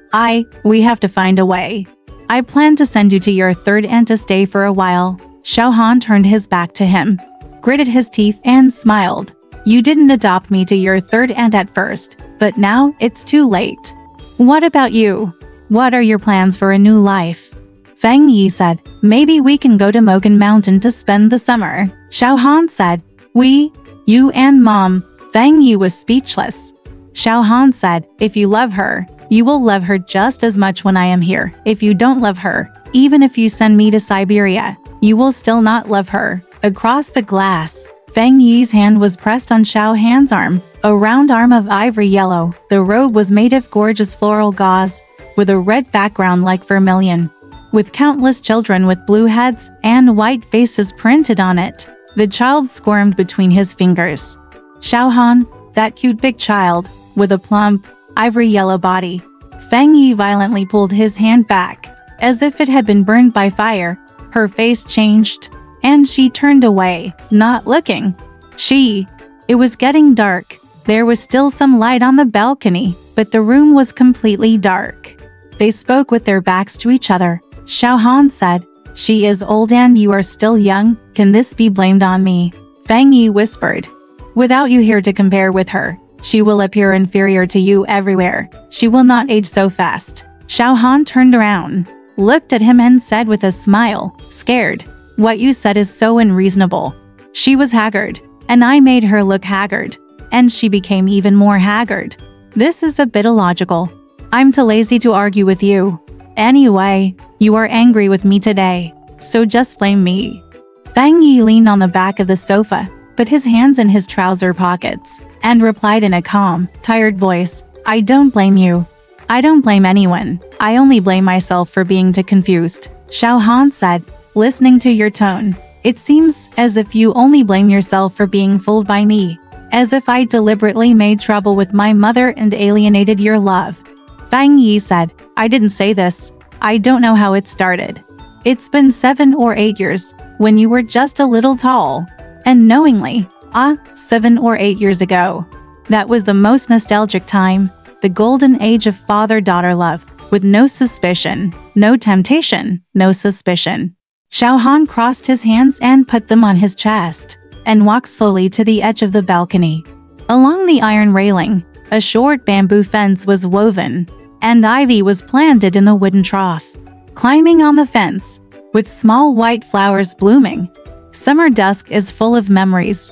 We have to find a way. I plan to send you to your third aunt to stay for a while. Xiao Han turned his back to him, gritted his teeth and smiled. You didn't adopt me to your third aunt at first, but now it's too late. What about you? What are your plans for a new life? Feng Yi said, maybe we can go to Mogan Mountain to spend the summer. Xiao Han said, you and Mom. Feng Yi was speechless. Xiao Han said, if you love her, you will love her just as much when I am here. If you don't love her, even if you send me to Siberia, you will still not love her. Across the glass, Feng Yi's hand was pressed on Xiao Han's arm, a round arm of ivory yellow. The robe was made of gorgeous floral gauze, with a red background like vermilion, with countless children with blue heads and white faces printed on it. The child squirmed between his fingers. Xiao Han, that cute big child, with a plump, ivory yellow body. Feng Yi violently pulled his hand back, as if it had been burned by fire. Her face changed, and she turned away, not looking. It was getting dark. There was still some light on the balcony, but the room was completely dark. They spoke with their backs to each other. Xiao Han said, she is old and you are still young. Can this be blamed on me? Feng Yi whispered, without you here to compare with her, she will appear inferior to you everywhere. She will not age so fast. Xiao Han turned around, looked at him and said with a smile, scared, what you said is so unreasonable. She was haggard, and I made her look haggard, and she became even more haggard. This is a bit illogical. I'm too lazy to argue with you. Anyway, you are angry with me today, so just blame me. Feng Yi leaned on the back of the sofa, put his hands in his trouser pockets, and replied in a calm, tired voice, I don't blame you. I don't blame anyone. I only blame myself for being too confused. Xiao Han said, listening to your tone, it seems as if you only blame yourself for being fooled by me, as if I deliberately made trouble with my mother and alienated your love. Feng Yi said, I didn't say this. I don't know how it started. It's been 7 or 8 years, when you were just a little tall. And knowingly, 7 or 8 years ago. That was the most nostalgic time, the golden age of father-daughter love, with no suspicion, no temptation, no suspicion. Xiao Han crossed his hands and put them on his chest, and walked slowly to the edge of the balcony. Along the iron railing, a short bamboo fence was woven, and ivy was planted in the wooden trough. Climbing on the fence, with small white flowers blooming, summer dusk is full of memories.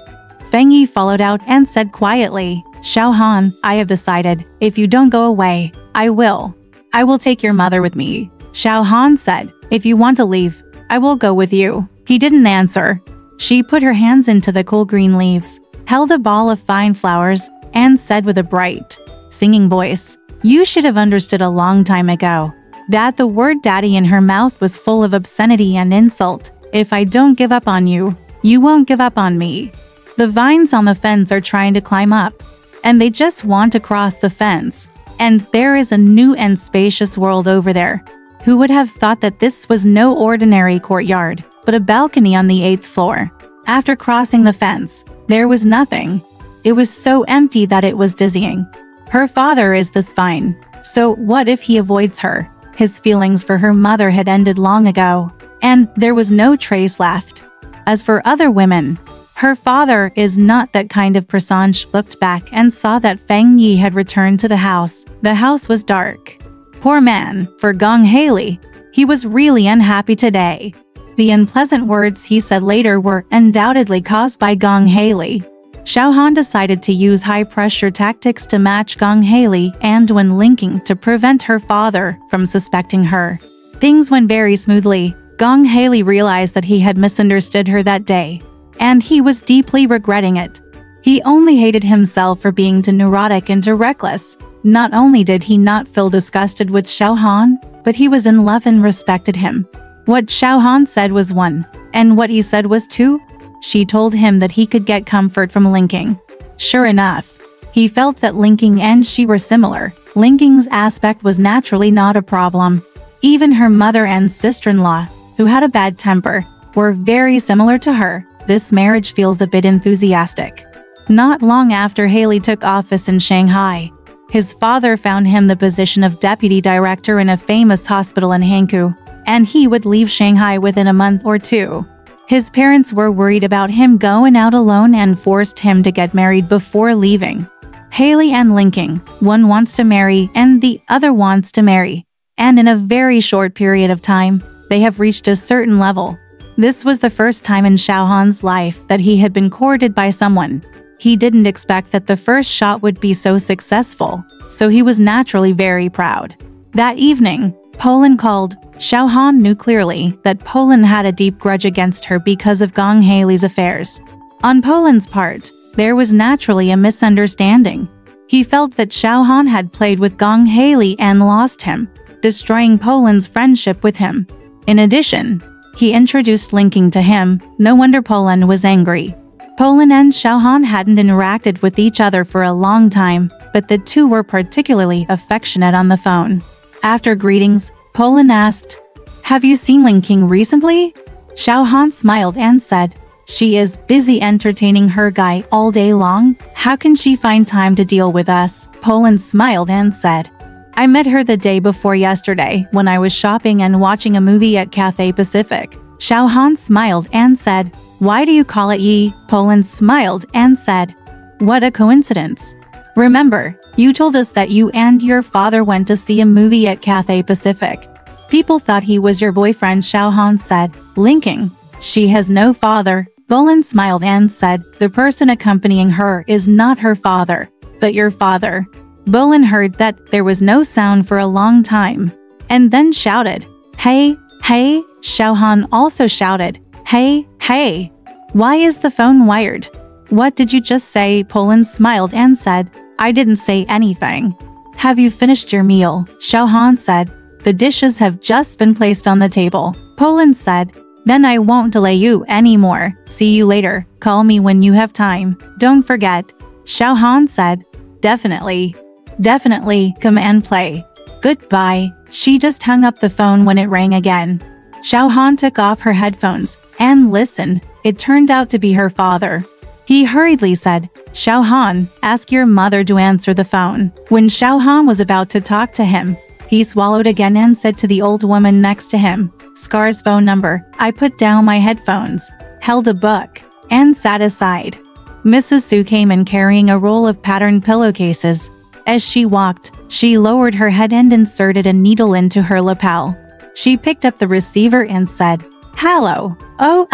Feng Yi followed out and said quietly, Xiao Han, I have decided, if you don't go away, I will. I will take your mother with me. Xiao Han said, if you want to leave, I will go with you. He didn't answer. She put her hands into the cool green leaves, held a ball of fine flowers, and said with a bright, singing voice, you should have understood a long time ago that the word daddy in her mouth was full of obscenity and insult. If I don't give up on you, you won't give up on me. The vines on the fence are trying to climb up, and they just want to cross the fence. And there is a new and spacious world over there. Who would have thought that this was no ordinary courtyard, but a balcony on the 8th floor? After crossing the fence, there was nothing. It was so empty that it was dizzying. Her father is the spine. So what if he avoids her? His feelings for her mother had ended long ago, and there was no trace left. As for other women, her father is not that kind of person. She looked back and saw that Feng Yi had returned to the house. The house was dark. Poor man, for Gong Haley. He was really unhappy today. The unpleasant words he said later were undoubtedly caused by Gong Haley. Xiaohan decided to use high-pressure tactics to match Gong Haley and when linking to prevent her father from suspecting her. Things went very smoothly. Gong Haley realized that he had misunderstood her that day, and he was deeply regretting it. He only hated himself for being too neurotic and too reckless. Not only did he not feel disgusted with Xiaohan, but he was in love and respected him. What Xiaohan said was 1, and what he said was 2. She told him that he could get comfort from linking. Sure enough, he felt that linking and she were similar. Linking's aspect was naturally not a problem. Even her mother and sister-in-law, who had a bad temper, were very similar to her. This marriage feels a bit enthusiastic. Not long after Haley took office in Shanghai, his father found him the position of deputy director in a famous hospital in Hankou, and he would leave Shanghai within a month or 2. His parents were worried about him going out alone and forced him to get married before leaving. Haley and linking, one wants to marry and the other wants to marry, and in a very short period of time, they have reached a certain level. This was the first time in Xiaohan's life that he had been courted by someone. He didn't expect that the first shot would be so successful, so he was naturally very proud. That evening, Poland called. Xiaohan knew clearly that Poland had a deep grudge against her because of Gong Haley's affairs. On Poland's part, there was naturally a misunderstanding. He felt that Xiaohan had played with Gong Haley and lost him, destroying Poland's friendship with him. In addition, he introduced linking to him. No wonder Poland was angry. Poland and Xiaohan hadn't interacted with each other for a long time, but the two were particularly affectionate on the phone. After greetings, Poland asked, "Have you seen linking recently?" Xiaohan smiled and said, "She is busy entertaining her guy all day long. How can she find time to deal with us?" Poland smiled and said, "I met her the day before yesterday when I was shopping and watching a movie at Cathay Pacific." Xiaohan smiled and said, "Why do you call it ye?" Poland smiled and said, "What a coincidence. Remember, you told us that you and your father went to see a movie at Cathay Pacific. People thought he was your boyfriend." Xiaohan said, linking, "She has no father." Poland smiled and said, "The person accompanying her is not her father, but your father." Poland heard that there was no sound for a long time, and then shouted, "Hey, hey!" Xiaohan also shouted, "Hey, hey! Why is the phone wired?" "What did you just say?" Poland smiled and said, "I didn't say anything." "Have you finished your meal?" Xiaohan said, "The dishes have just been placed on the table." Poland said, "Then I won't delay you anymore. See you later. Call me when you have time. Don't forget." Xiaohan said, "Definitely. Definitely, come and play. Goodbye." She just hung up the phone when it rang again. Xiaohan took off her headphones and listened. It turned out to be her father. He hurriedly said, "Xiaohan, ask your mother to answer the phone." When Xiaohan was about to talk to him, he swallowed again and said to the old woman next to him, "Scar's phone number." I put down my headphones, held a book, and sat aside. Mrs. Su came in carrying a roll of patterned pillowcases. As she walked, she lowered her head and inserted a needle into her lapel. She picked up the receiver and said, "Hello. Oh,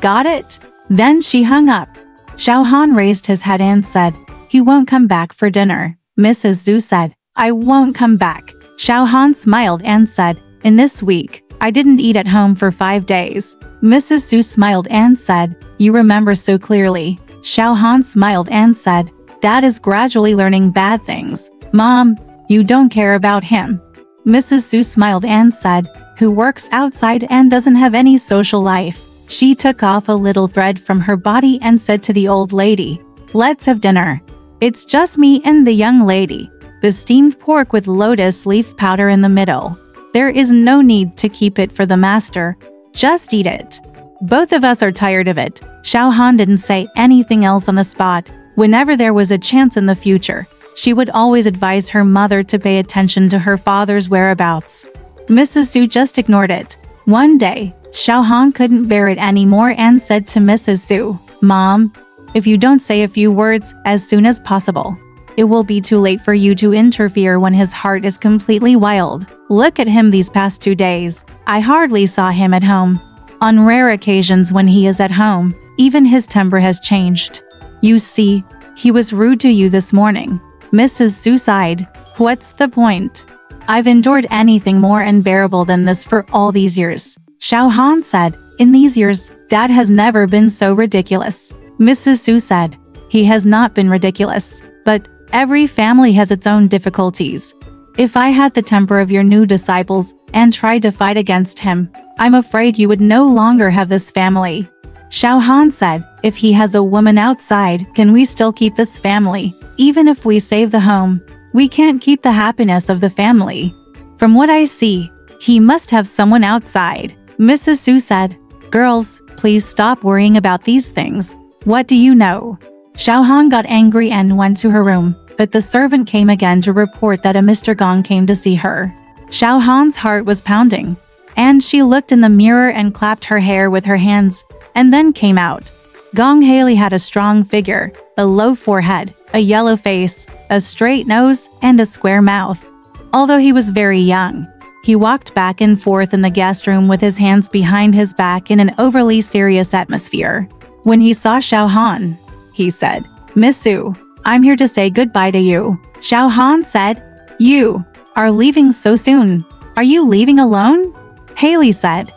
got it?" Then she hung up. Xiaohan raised his head and said, "He won't come back for dinner." Mrs. Zhu said, "I won't come back." Xiaohan smiled and said, "In this week, I didn't eat at home for 5 days." Mrs. Zhu smiled and said, "You remember so clearly." Xiaohan smiled and said, "Dad is gradually learning bad things. Mom, you don't care about him." Mrs. Zhu smiled and said, "Who works outside and doesn't have any social life?" She took off a little thread from her body and said to the old lady, "Let's have dinner. It's just me and the young lady. The steamed pork with lotus leaf powder in the middle. There is no need to keep it for the master. Just eat it. Both of us are tired of it." Xiaohan didn't say anything else on the spot. Whenever there was a chance in the future, she would always advise her mother to pay attention to her father's whereabouts. Mrs. Su just ignored it. One day, Xiaohan couldn't bear it anymore and said to Mrs. Su, "Mom, if you don't say a few words as soon as possible, It will be too late for you to interfere when his heart is completely wild. Look at him these past 2 days. I hardly saw him at home. On rare occasions when he is at home, even his temper has changed. You see, he was rude to you this morning. Mrs. Su sighed. What's the point? I've endured anything more unbearable than this for all these years. Xiao Han said. In these years, Dad has never been so ridiculous. Mrs. Su said. He has not been ridiculous, but every family has its own difficulties. If I had the temper of your new disciples and tried to fight against him, I'm afraid you would no longer have this family. Xiao Han said, if he has a woman outside, can we still keep this family? Even if we save the home, we can't keep the happiness of the family. From what I see, he must have someone outside. Mrs. Su said, girls, please stop worrying about these things. What do you know? Xiao Han got angry and went to her room, but the servant came again to report that a Mr. Gong came to see her. Xiao Han's heart was pounding, and she looked in the mirror and clapped her hair with her hands, and then came out. Gong Haley had a strong figure, a low forehead, a yellow face, a straight nose, and a square mouth. Although he was very young, he walked back and forth in the guest room with his hands behind his back in an overly serious atmosphere. When he saw Xiao Han, he said, Miss Su, I'm here to say goodbye to you. Xiao Han said, you are leaving so soon. Are you leaving alone? Haley said,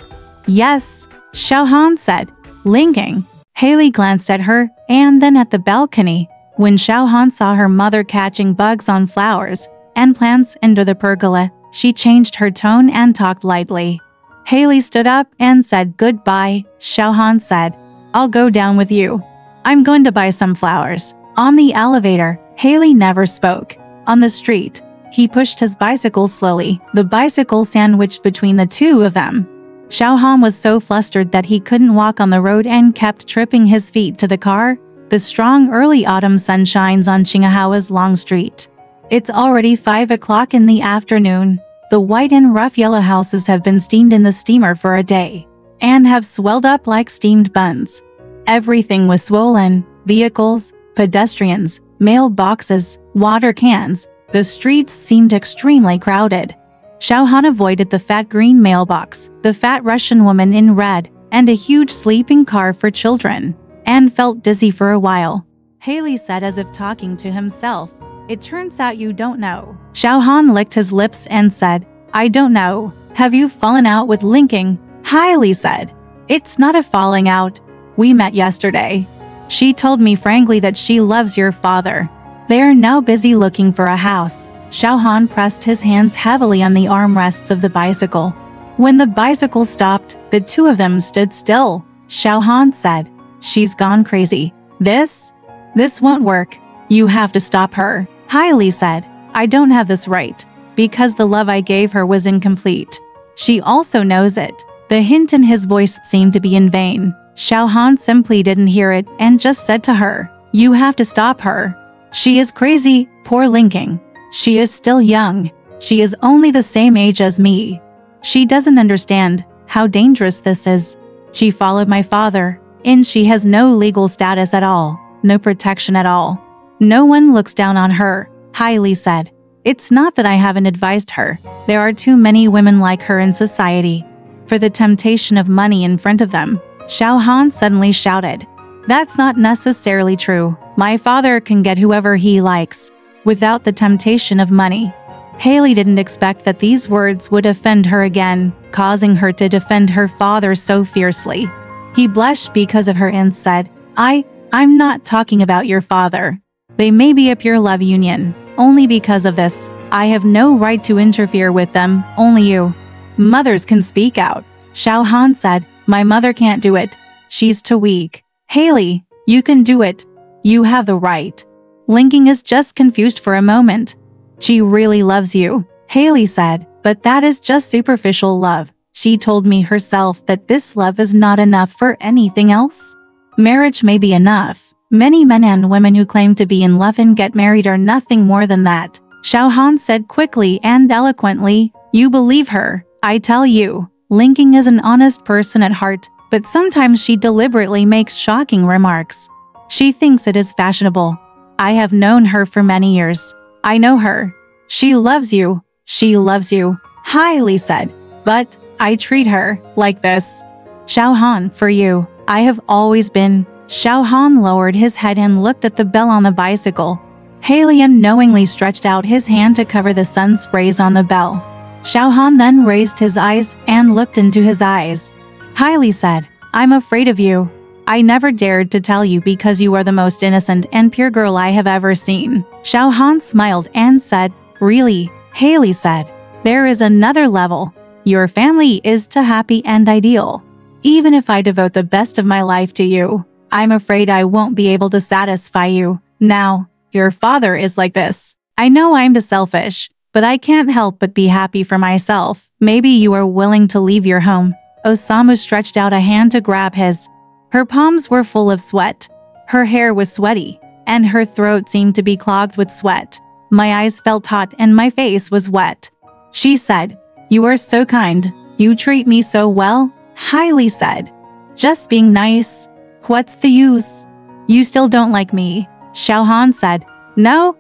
yes. Xiao Han said, linking. Haley glanced at her and then at the balcony. When Xiao Han saw her mother catching bugs on flowers and plants under the pergola, she changed her tone and talked lightly. Haley stood up and said goodbye. Xiao Han said, I'll go down with you. I'm going to buy some flowers. On the elevator, Haley never spoke. On the street, he pushed his bicycle slowly, the bicycle sandwiched between the two of them. Xiao Han was so flustered that he couldn't walk on the road and kept tripping his feet to the car. The strong early autumn sun shines on Qinghao's long street. It's already 5 o'clock in the afternoon. The white and rough yellow houses have been steamed in the steamer for a day and have swelled up like steamed buns. Everything was swollen: vehicles, pedestrians, mailboxes, water cans. The streets seemed extremely crowded. Xiao Han avoided the fat green mailbox, the fat Russian woman in red, and a huge sleeping car for children, and felt dizzy for a while. Haley said as if talking to himself, it turns out you don't know. Xiao Han licked his lips and said, I don't know. Have you fallen out with Linking? Haley said, it's not a falling out. We met yesterday. She told me frankly that she loves your father. They are now busy looking for a house. Xiao Han pressed his hands heavily on the armrests of the bicycle. When the bicycle stopped, the two of them stood still. Xiao Han said, she's gone crazy. This won't work. You have to stop her. Haley said, I don't have this right, because the love I gave her was incomplete. She also knows it. The hint in his voice seemed to be in vain. Xiao Han simply didn't hear it and just said to her, you have to stop her. She is crazy, poor Linking. She is still young. She is only the same age as me. She doesn't understand how dangerous this is. She followed my father, and she has no legal status at all, no protection at all. No one looks down on her, Haley said. It's not that I haven't advised her. There are too many women like her in society. For the temptation of money in front of them, Xiao Han suddenly shouted, that's not necessarily true. My father can get whoever he likes, without the temptation of money. Haley didn't expect that these words would offend her again, causing her to defend her father so fiercely. He blushed because of her and said, I'm not talking about your father. They may be a pure love union. Only because of this, I have no right to interfere with them, only you. Mothers can speak out. Xiao Han said, my mother can't do it. She's too weak. Haley, you can do it. You have the right. Linking is just confused for a moment. She really loves you, Haley said, but that is just superficial love. She told me herself that this love is not enough for anything else. Marriage may be enough. Many men and women who claim to be in love and get married are nothing more than that. Xiao Han said quickly and eloquently, you believe her. I tell you, Linking is an honest person at heart, but sometimes she deliberately makes shocking remarks. She thinks it is fashionable. I have known her for many years. I know her. She loves you. She loves you, Eileen said. But I treat her like this. Xiaohan, for you, I have always been. Xiaohan lowered his head and looked at the bell on the bicycle. Eileen unknowingly stretched out his hand to cover the sun's rays on the bell. Xiaohan then raised his eyes and looked into his eyes. Eileen said, I'm afraid of you. I never dared to tell you because you are the most innocent and pure girl I have ever seen. Xiaohan smiled and said, Really? Eileen said, There is another level. Your family is too happy and ideal. Even if I devote the best of my life to you, I'm afraid I won't be able to satisfy you. Now, your father is like this. I know I'm too selfish, but I can't help but be happy for myself. Maybe you are willing to leave your home. Osamu stretched out a hand to grab his. Her palms were full of sweat. Her hair was sweaty, and her throat seemed to be clogged with sweat. My eyes felt hot and my face was wet. She said, You are so kind. You treat me so well, Eileen said. Just being nice. What's the use? You still don't like me, Xiaohan said. No,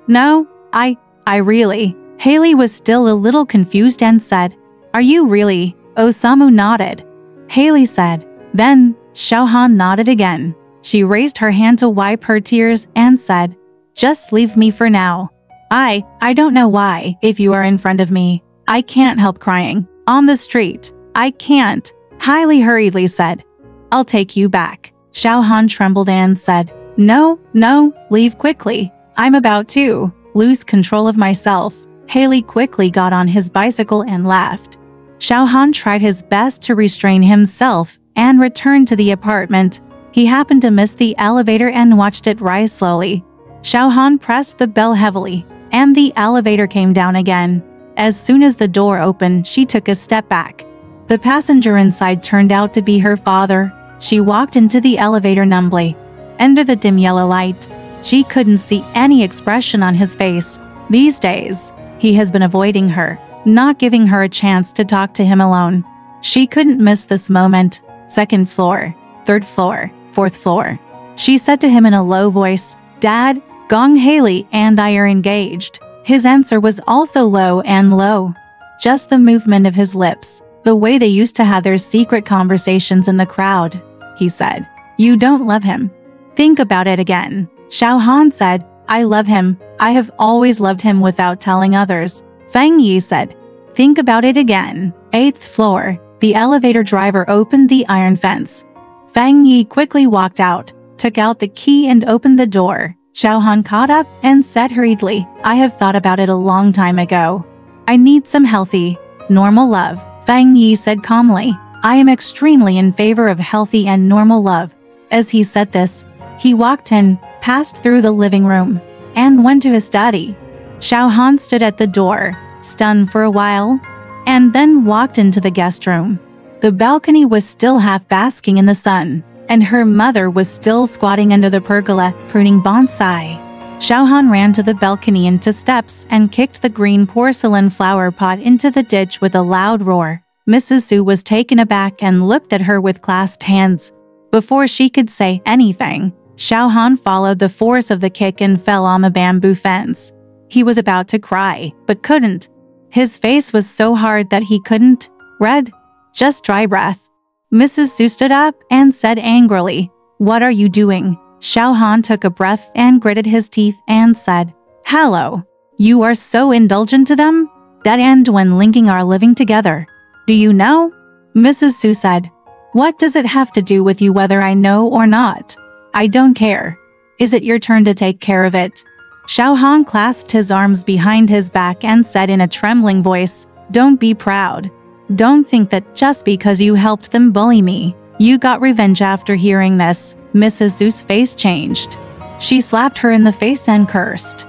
I really. Eileen was still a little confused and said, Are you really? Osamu nodded. Eileen said. Then, Xiaohan nodded again. She raised her hand to wipe her tears and said, Just leave me for now. I don't know why, if you are in front of me, I can't help crying. On the street, I can't. Eileen hurriedly said, I'll take you back. Xiaohan trembled and said, No, leave quickly. I'm about to lose control of myself. Eileen quickly got on his bicycle and laughed. Xiaohan tried his best to restrain himself and returned to the apartment. He happened to miss the elevator and watched it rise slowly. Xiaohan pressed the bell heavily, and the elevator came down again. As soon as the door opened, she took a step back. The passenger inside turned out to be her father. She walked into the elevator numbly. Under the dim yellow light, she couldn't see any expression on his face. These days, he has been avoiding her, not giving her a chance to talk to him alone. She couldn't miss this moment. Second floor, third floor, fourth floor. She said to him in a low voice, Dad, Gong Haley and I are engaged. His answer was also low and low. Just the movement of his lips, the way they used to have their secret conversations in the crowd. He said, You don't love him. Think about it again. Xiaohan said, I love him. I have always loved him without telling others. Fang Yi said, Think about it again. 8th floor. The elevator driver opened the iron fence. Fang Yi quickly walked out, took out the key and opened the door. Xiaohan caught up and said hurriedly, I have thought about it a long time ago. I need some healthy, normal love. Fang Yi said calmly, I am extremely in favor of healthy and normal love. As he said this, he walked in, passed through the living room, and went to his study. Xiaohan stood at the door, stunned for a while, and then walked into the guest room. The balcony was still half basking in the sun, and her mother was still squatting under the pergola, pruning bonsai. Xiaohan ran to the balcony into steps and kicked the green porcelain flower pot into the ditch with a loud roar. Mrs. Su was taken aback and looked at her with clasped hands. Before she could say anything, Xiaohan followed the force of the kick and fell on the bamboo fence. He was about to cry, but couldn't. His face was so hard that he couldn't. Red. Just dry breath. Mrs. Su stood up and said angrily, What are you doing? Xiaohan took a breath and gritted his teeth and said, Hello. You are so indulgent to them? That end when linking are living together. Do you know? Mrs. Su said, What does it have to do with you whether I know or not? I don't care. Is it your turn to take care of it? Xiaohan clasped his arms behind his back and said in a trembling voice, Don't be proud. Don't think that just because you helped them bully me, you got revenge. After hearing this, Mrs. Su's face changed. She slapped her in the face and cursed.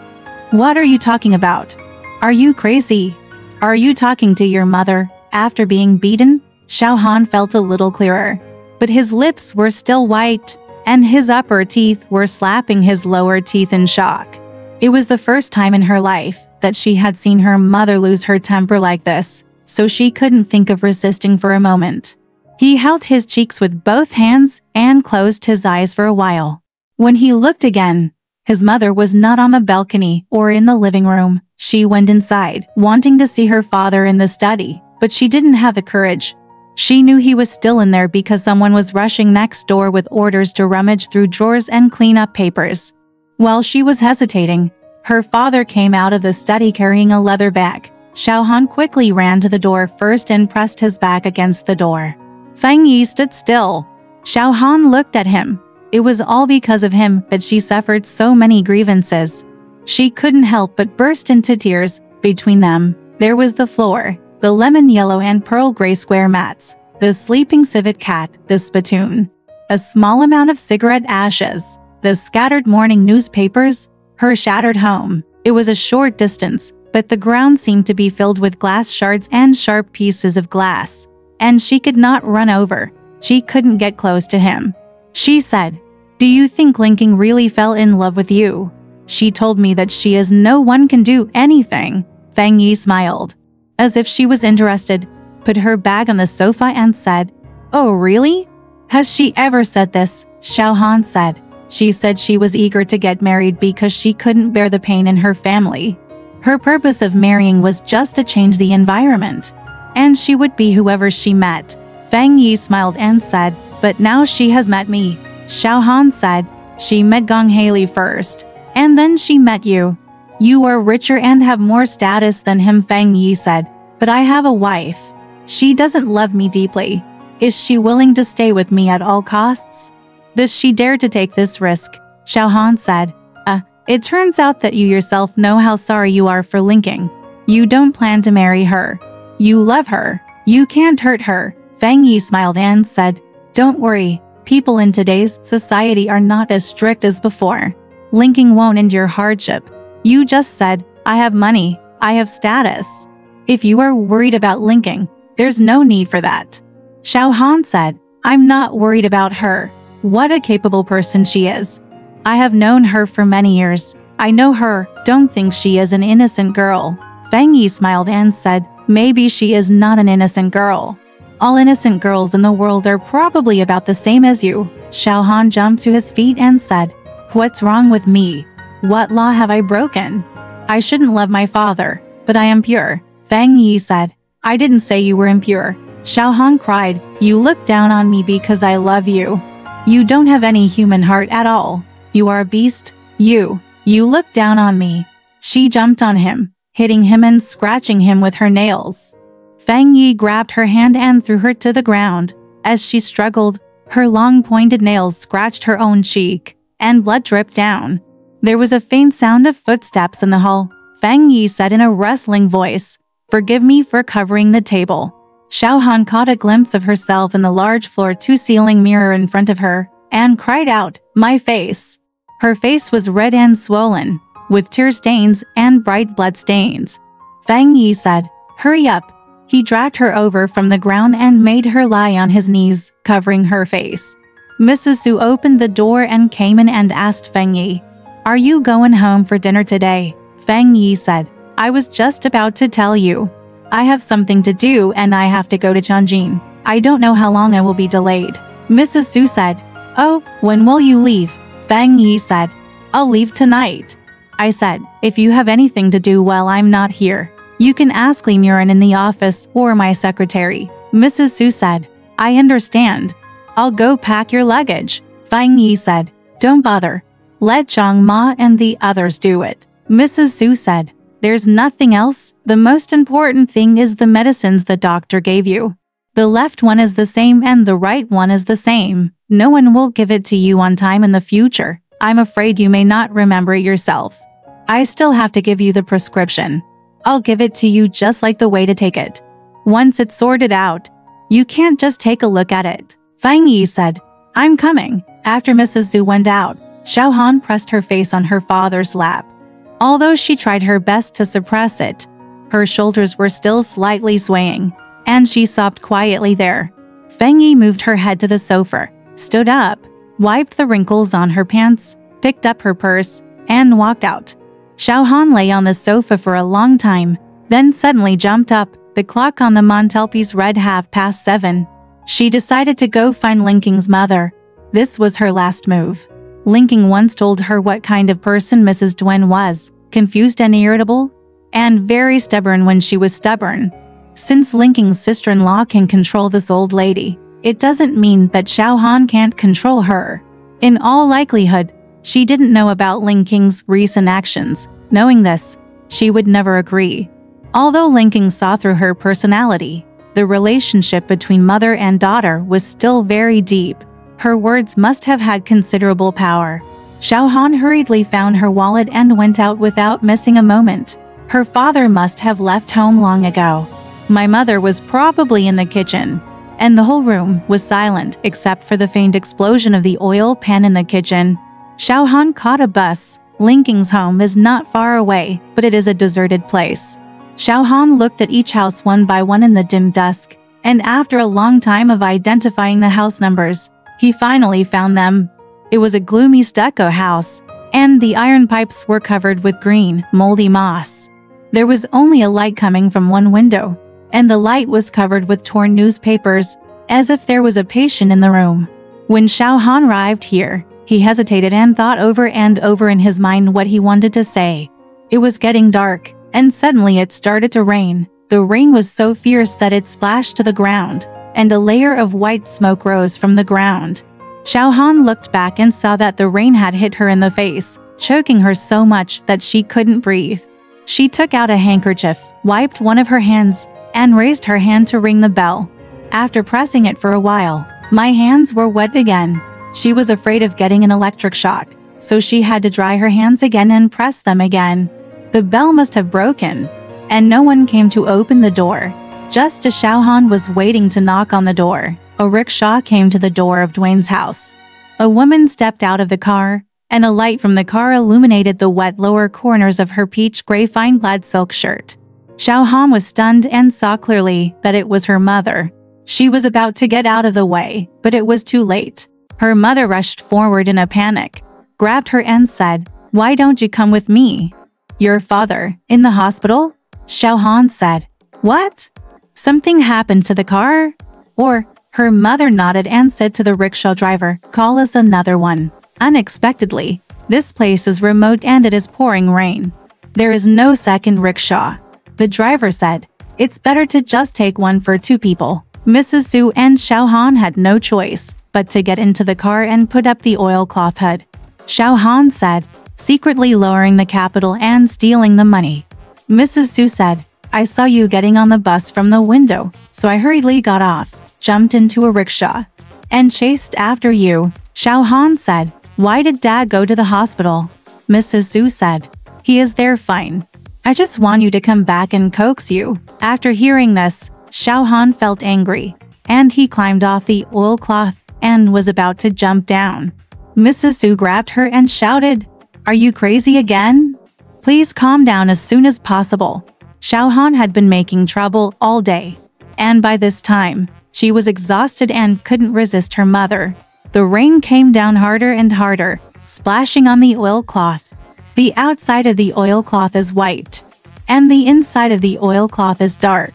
What are you talking about? Are you crazy? Are you talking to your mother after being beaten? Xiaohan felt a little clearer, but his lips were still white, and his upper teeth were slapping his lower teeth in shock. It was the first time in her life that she had seen her mother lose her temper like this, so she couldn't think of resisting for a moment. He held his cheeks with both hands and closed his eyes for a while. When he looked again, His mother was not on the balcony or in the living room. She went inside, wanting to see her father in the study, but she didn't have the courage. She knew he was still in there because someone was rushing next door with orders to rummage through drawers and clean up papers. While she was hesitating, her father came out of the study carrying a leather bag. Xiaohan quickly ran to the door first and pressed his back against the door. Feng Yi stood still. Xiaohan looked at him. It was all because of him that she suffered so many grievances. She couldn't help but burst into tears. Between them, there was the floor, the lemon yellow and pearl gray square mats, the sleeping civet cat, the spittoon, a small amount of cigarette ashes, the scattered morning newspapers, her shattered home. It was a short distance, but the ground seemed to be filled with glass shards and sharp pieces of glass, and she could not run over. She couldn't get close to him. She said, "Do you think Linking really fell in love with you? She told me that she is no one can do anything." Feng Yi smiled, as if she was interested, put her bag on the sofa and said, "Oh really? Has she ever said this?" Xiaohan said. She said she was eager to get married because she couldn't bear the pain in her family. Her purpose of marrying was just to change the environment, and she would be whoever she met. Feng Yi smiled and said, "But now she has met me." Xiaohan said, "She met Gong Haley first, and then she met you. You are richer and have more status than him," Feng Yi said. "But I have a wife. She doesn't love me deeply. Is she willing to stay with me at all costs? Does she dare to take this risk?" Xiaohan said, It turns out that you yourself know how sorry you are for Linking. You don't plan to marry her. You love her. You can't hurt her." Feng Yi smiled and said, "Don't worry. People in today's society are not as strict as before. Linking won't endure hardship. You just said, I have money, I have status. If you are worried about Linking, there's no need for that." Xiaohan said, "I'm not worried about her. What a capable person she is. I have known her for many years. I know her, don't think she is an innocent girl." Feng Yi smiled and said, "Maybe she is not an innocent girl. All innocent girls in the world are probably about the same as you." Xiaohan jumped to his feet and said, "What's wrong with me? What law have I broken? I shouldn't love my father, but I am pure." Feng Yi said, "I didn't say you were impure." Xiaohan cried, "You look down on me because I love you. You don't have any human heart at all. You are a beast. You look down on me." She jumped on him, hitting him and scratching him with her nails. Feng Yi grabbed her hand and threw her to the ground. As she struggled, her long pointed nails scratched her own cheek, and blood dripped down. There was a faint sound of footsteps in the hall. Feng Yi said in a wrestling voice, "Forgive me for covering the table." Xiaohan caught a glimpse of herself in the large floor-to-ceiling mirror in front of her, and cried out, "My face!" Her face was red and swollen, with tear stains and bright blood stains. Feng Yi said, "Hurry up." He dragged her over from the ground and made her lie on his knees, covering her face. Mrs. Su opened the door and came in and asked Feng Yi, "Are you going home for dinner today?" Feng Yi said, "I was just about to tell you. I have something to do and I have to go to Chang'an. I don't know how long I will be delayed." Mrs. Su said, "Oh, when will you leave?" Feng Yi said, "I'll leave tonight." I said, "If you have anything to do while I'm not here, you can ask Li Muren in the office or my secretary." Mrs. Su said, "I understand. I'll go pack your luggage." Feng Yi said, "Don't bother. Let Zhang Ma and the others do it." Mrs. Su said, "There's nothing else. The most important thing is the medicines the doctor gave you. The left one is the same and the right one is the same. No one will give it to you on time in the future. I'm afraid you may not remember it yourself. I still have to give you the prescription. I'll give it to you just like the way to take it. Once it's sorted out, you can't just take a look at it." Feng Yi said, "I'm coming." After Mrs. Zhu went out, Xiaohan pressed her face on her father's lap. Although she tried her best to suppress it, her shoulders were still slightly swaying, and she sobbed quietly there. Feng Yi moved her head to the sofa, stood up, wiped the wrinkles on her pants, picked up her purse, and walked out. Xiaohan lay on the sofa for a long time, then suddenly jumped up. The clock on the mantelpiece read 7:30. She decided to go find Linking's mother. This was her last move. Linking once told her what kind of person Mrs. Duen was, confused and irritable, and very stubborn when she was stubborn. Since Linking's sister-in-law can control this old lady, it doesn't mean that Xiaohan can't control her. In all likelihood, she didn't know about Linking's recent actions. Knowing this, she would never agree. Although Linking saw through her personality, the relationship between mother and daughter was still very deep. Her words must have had considerable power. Xiaohan hurriedly found her wallet and went out without missing a moment. Her father must have left home long ago. My mother was probably in the kitchen, and the whole room was silent except for the faint explosion of the oil pan in the kitchen. Xiaohan caught a bus. Linking's home is not far away, but it is a deserted place. Xiaohan looked at each house one by one in the dim dusk, and after a long time of identifying the house numbers, he finally found them. It was a gloomy stucco house, and the iron pipes were covered with green, moldy moss. There was only a light coming from one window, and the light was covered with torn newspapers, as if there was a patient in the room. When Xiaohan arrived here, he hesitated and thought over and over in his mind what he wanted to say. It was getting dark, and suddenly it started to rain. The rain was so fierce that it splashed to the ground, and a layer of white smoke rose from the ground. Xiaohan looked back and saw that the rain had hit her in the face, choking her so much that she couldn't breathe. She took out a handkerchief, wiped one of her hands, and raised her hand to ring the bell. After pressing it for a while, my hands were wet again. She was afraid of getting an electric shock, so she had to dry her hands again and press them again. The bell must have broken, and no one came to open the door. Just as Xiaohan was waiting to knock on the door, a rickshaw came to the door of Dwayne's house. A woman stepped out of the car, and a light from the car illuminated the wet lower corners of her peach-gray fine-plaid silk shirt. Xiaohan was stunned and saw clearly that it was her mother. She was about to get out of the way, but it was too late. Her mother rushed forward in a panic, grabbed her and said, "Why don't you come with me?" "Your father, in the hospital?" Xiaohan said. "What? Something happened to the car?" Or, her mother nodded and said to the rickshaw driver, "Call us another one." Unexpectedly, this place is remote and it is pouring rain. There is no second rickshaw. The driver said, "It's better to just take one for two people." Mrs. Su and Xiaohan had no choice but to get into the car and put up the oilcloth hood. Xiaohan said, secretly lowering the capital and stealing the money. Mrs. Su said, "I saw you getting on the bus from the window, so I hurriedly got off, jumped into a rickshaw, and chased after you." Xiaohan said, "Why did Dad go to the hospital?" Mrs. Su said, "He is there fine. I just want you to come back and coax you." After hearing this, Xiaohan felt angry, and he climbed off the oilcloth and was about to jump down. Mrs. Su grabbed her and shouted, "Are you crazy again? Please calm down as soon as possible." Xiaohan had been making trouble all day, and by this time, she was exhausted and couldn't resist her mother. The rain came down harder and harder, splashing on the oilcloth. The outside of the oilcloth is white, and the inside of the oilcloth is dark.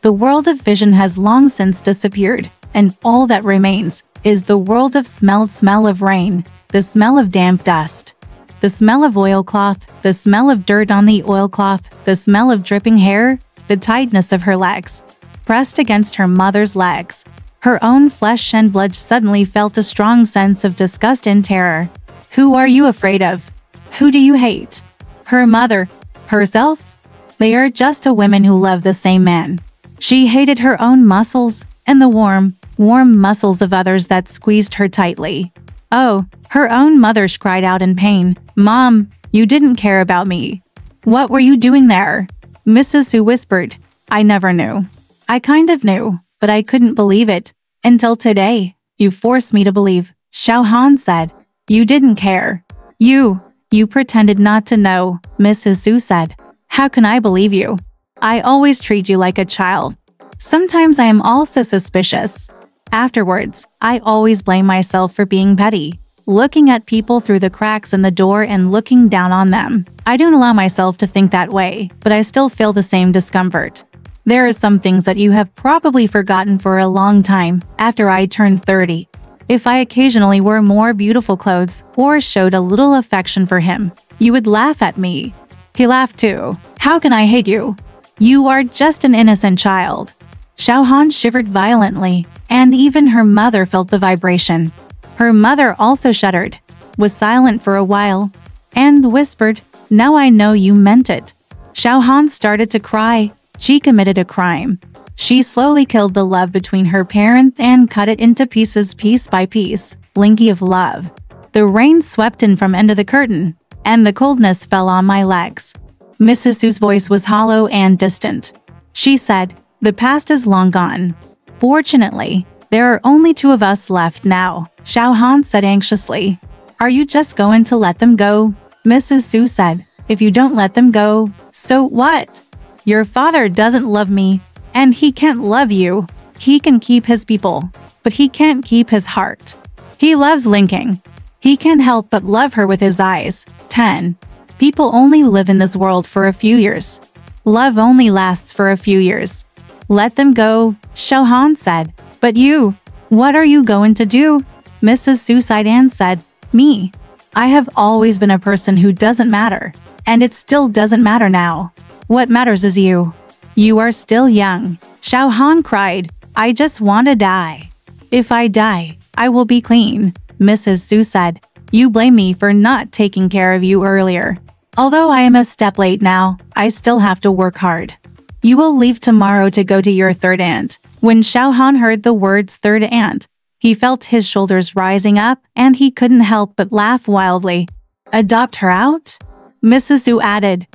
The world of vision has long since disappeared, and all that remains is the world of smell of rain, the smell of damp dust, the smell of oilcloth, the smell of dirt on the oilcloth, the smell of dripping hair, the tightness of her legs, pressed against her mother's legs. Her own flesh and blood suddenly felt a strong sense of disgust and terror. Who are you afraid of? Who do you hate? Her mother? Herself? They are just a woman who love the same man. She hated her own muscles and the warm muscles of others that squeezed her tightly. Oh, her own mother cried out in pain. "Mom, you didn't care about me. What were you doing there?" Mrs. Su whispered, "I never knew. I kind of knew, but I couldn't believe it. Until today, you forced me to believe." Xiaohan said, "You didn't care. You pretended not to know," Mrs. Su said. "How can I believe you? I always treat you like a child. Sometimes I am also suspicious. Afterwards, I always blame myself for being petty, looking at people through the cracks in the door and looking down on them. I don't allow myself to think that way, but I still feel the same discomfort. There are some things that you have probably forgotten for a long time. After I turned 30, If I occasionally wore more beautiful clothes or showed a little affection for him, you would laugh at me. He laughed too. How can I hate you? You are just an innocent child. Xiaohan shivered violently, and even her mother felt the vibration. Her mother also shuddered, was silent for a while, and whispered, "Now I know you meant it." Xiaohan started to cry. She committed a crime. She slowly killed the love between her parents and cut it into pieces piece by piece, blinky of love. The rain swept in from under the curtain, and the coldness fell on my legs. Mrs. Su's voice was hollow and distant. She said, "The past is long gone. Fortunately, there are only two of us left now," Xiaohan said anxiously. "Are you just going to let them go?" Mrs. Su said, "If you don't let them go, so what? Your father doesn't love me, and he can't love you. He can keep his people, but he can't keep his heart. He loves Linking. He can't help but love her with his eyes." 10. People only live in this world for a few years. Love only lasts for a few years. "Let them go," Xiaohan said. "But you, what are you going to do?" Mrs. Su sighed and said, "Me. I have always been a person who doesn't matter, and it still doesn't matter now. What matters is you. You are still young." Xiaohan cried, "I just want to die. If I die, I will be clean." Mrs. Su said, "You blame me for not taking care of you earlier. Although I am a step late now, I still have to work hard. You will leave tomorrow to go to your third aunt." When Xiaohan heard the words third aunt, he felt his shoulders rising up and he couldn't help but laugh wildly. "Adopt her out?" Mrs. Su added,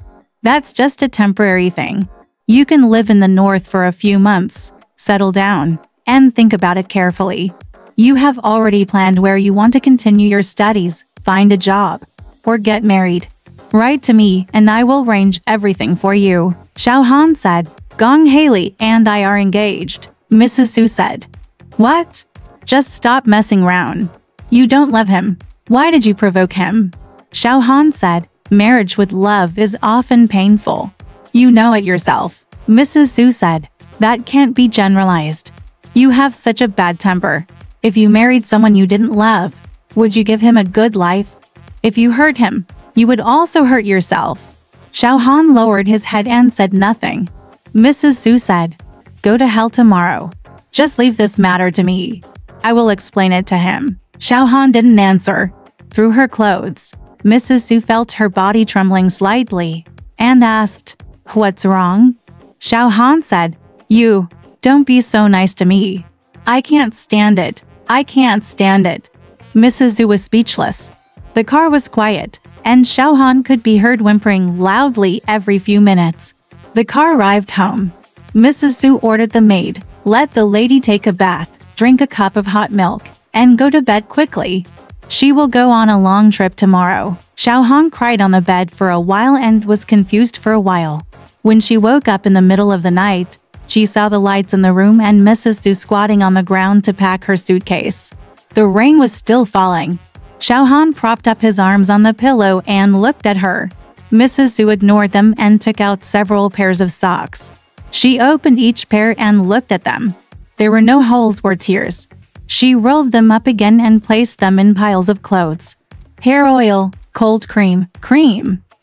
"That's just a temporary thing. You can live in the north for a few months, settle down, and think about it carefully. You have already planned where you want to continue your studies, find a job, or get married. Write to me and I will arrange everything for you." Xiaohan said, "Gong Haley and I are engaged." Mrs. Su said, "What? Just stop messing around. You don't love him. Why did you provoke him?" Xiaohan said, "Marriage with love is often painful. You know it yourself." Mrs. Su said, "That can't be generalized. You have such a bad temper. If you married someone you didn't love, would you give him a good life? If you hurt him, you would also hurt yourself." Xiaohan lowered his head and said nothing. Mrs. Su said, "Go to hell tomorrow. Just leave this matter to me. I will explain it to him." Xiaohan didn't answer. Through her clothes, Mrs. Su felt her body trembling slightly and asked, "What's wrong?" Xiaohan said, "You, don't be so nice to me. I can't stand it. I can't stand it." Mrs. Su was speechless. The car was quiet, and Xiaohan could be heard whimpering loudly every few minutes. The car arrived home. Mrs. Su ordered the maid, "Let the lady take a bath, drink a cup of hot milk, and go to bed quickly. She will go on a long trip tomorrow." Xiaohan cried on the bed for a while and was confused for a while. When she woke up in the middle of the night, she saw the lights in the room and Mrs. Su squatting on the ground to pack her suitcase. The rain was still falling. Xiaohan propped up his arms on the pillow and looked at her. Mrs. Su ignored them and took out several pairs of socks. She opened each pair and looked at them. There were no holes or tears. She rolled them up again and placed them in piles of clothes. Hair oil, cold cream,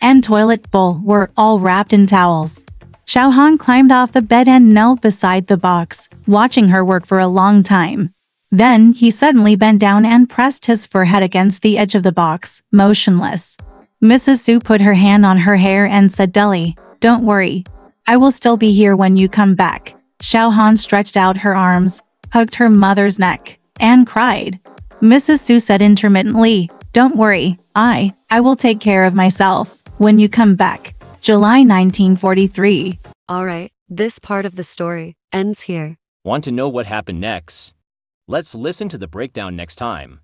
and toilet bowl were all wrapped in towels. Xiaohan climbed off the bed and knelt beside the box, watching her work for a long time. Then he suddenly bent down and pressed his forehead against the edge of the box, motionless. Mrs. Su put her hand on her hair and said dully, "Don't worry. I will still be here when you come back." Xiaohan stretched out her arms, hugged her mother's neck, and cried. Mrs. Su said intermittently, "Don't worry, I will take care of myself when you come back." July 1943. Alright, this part of the story ends here. Want to know what happened next? Let's listen to the breakdown next time.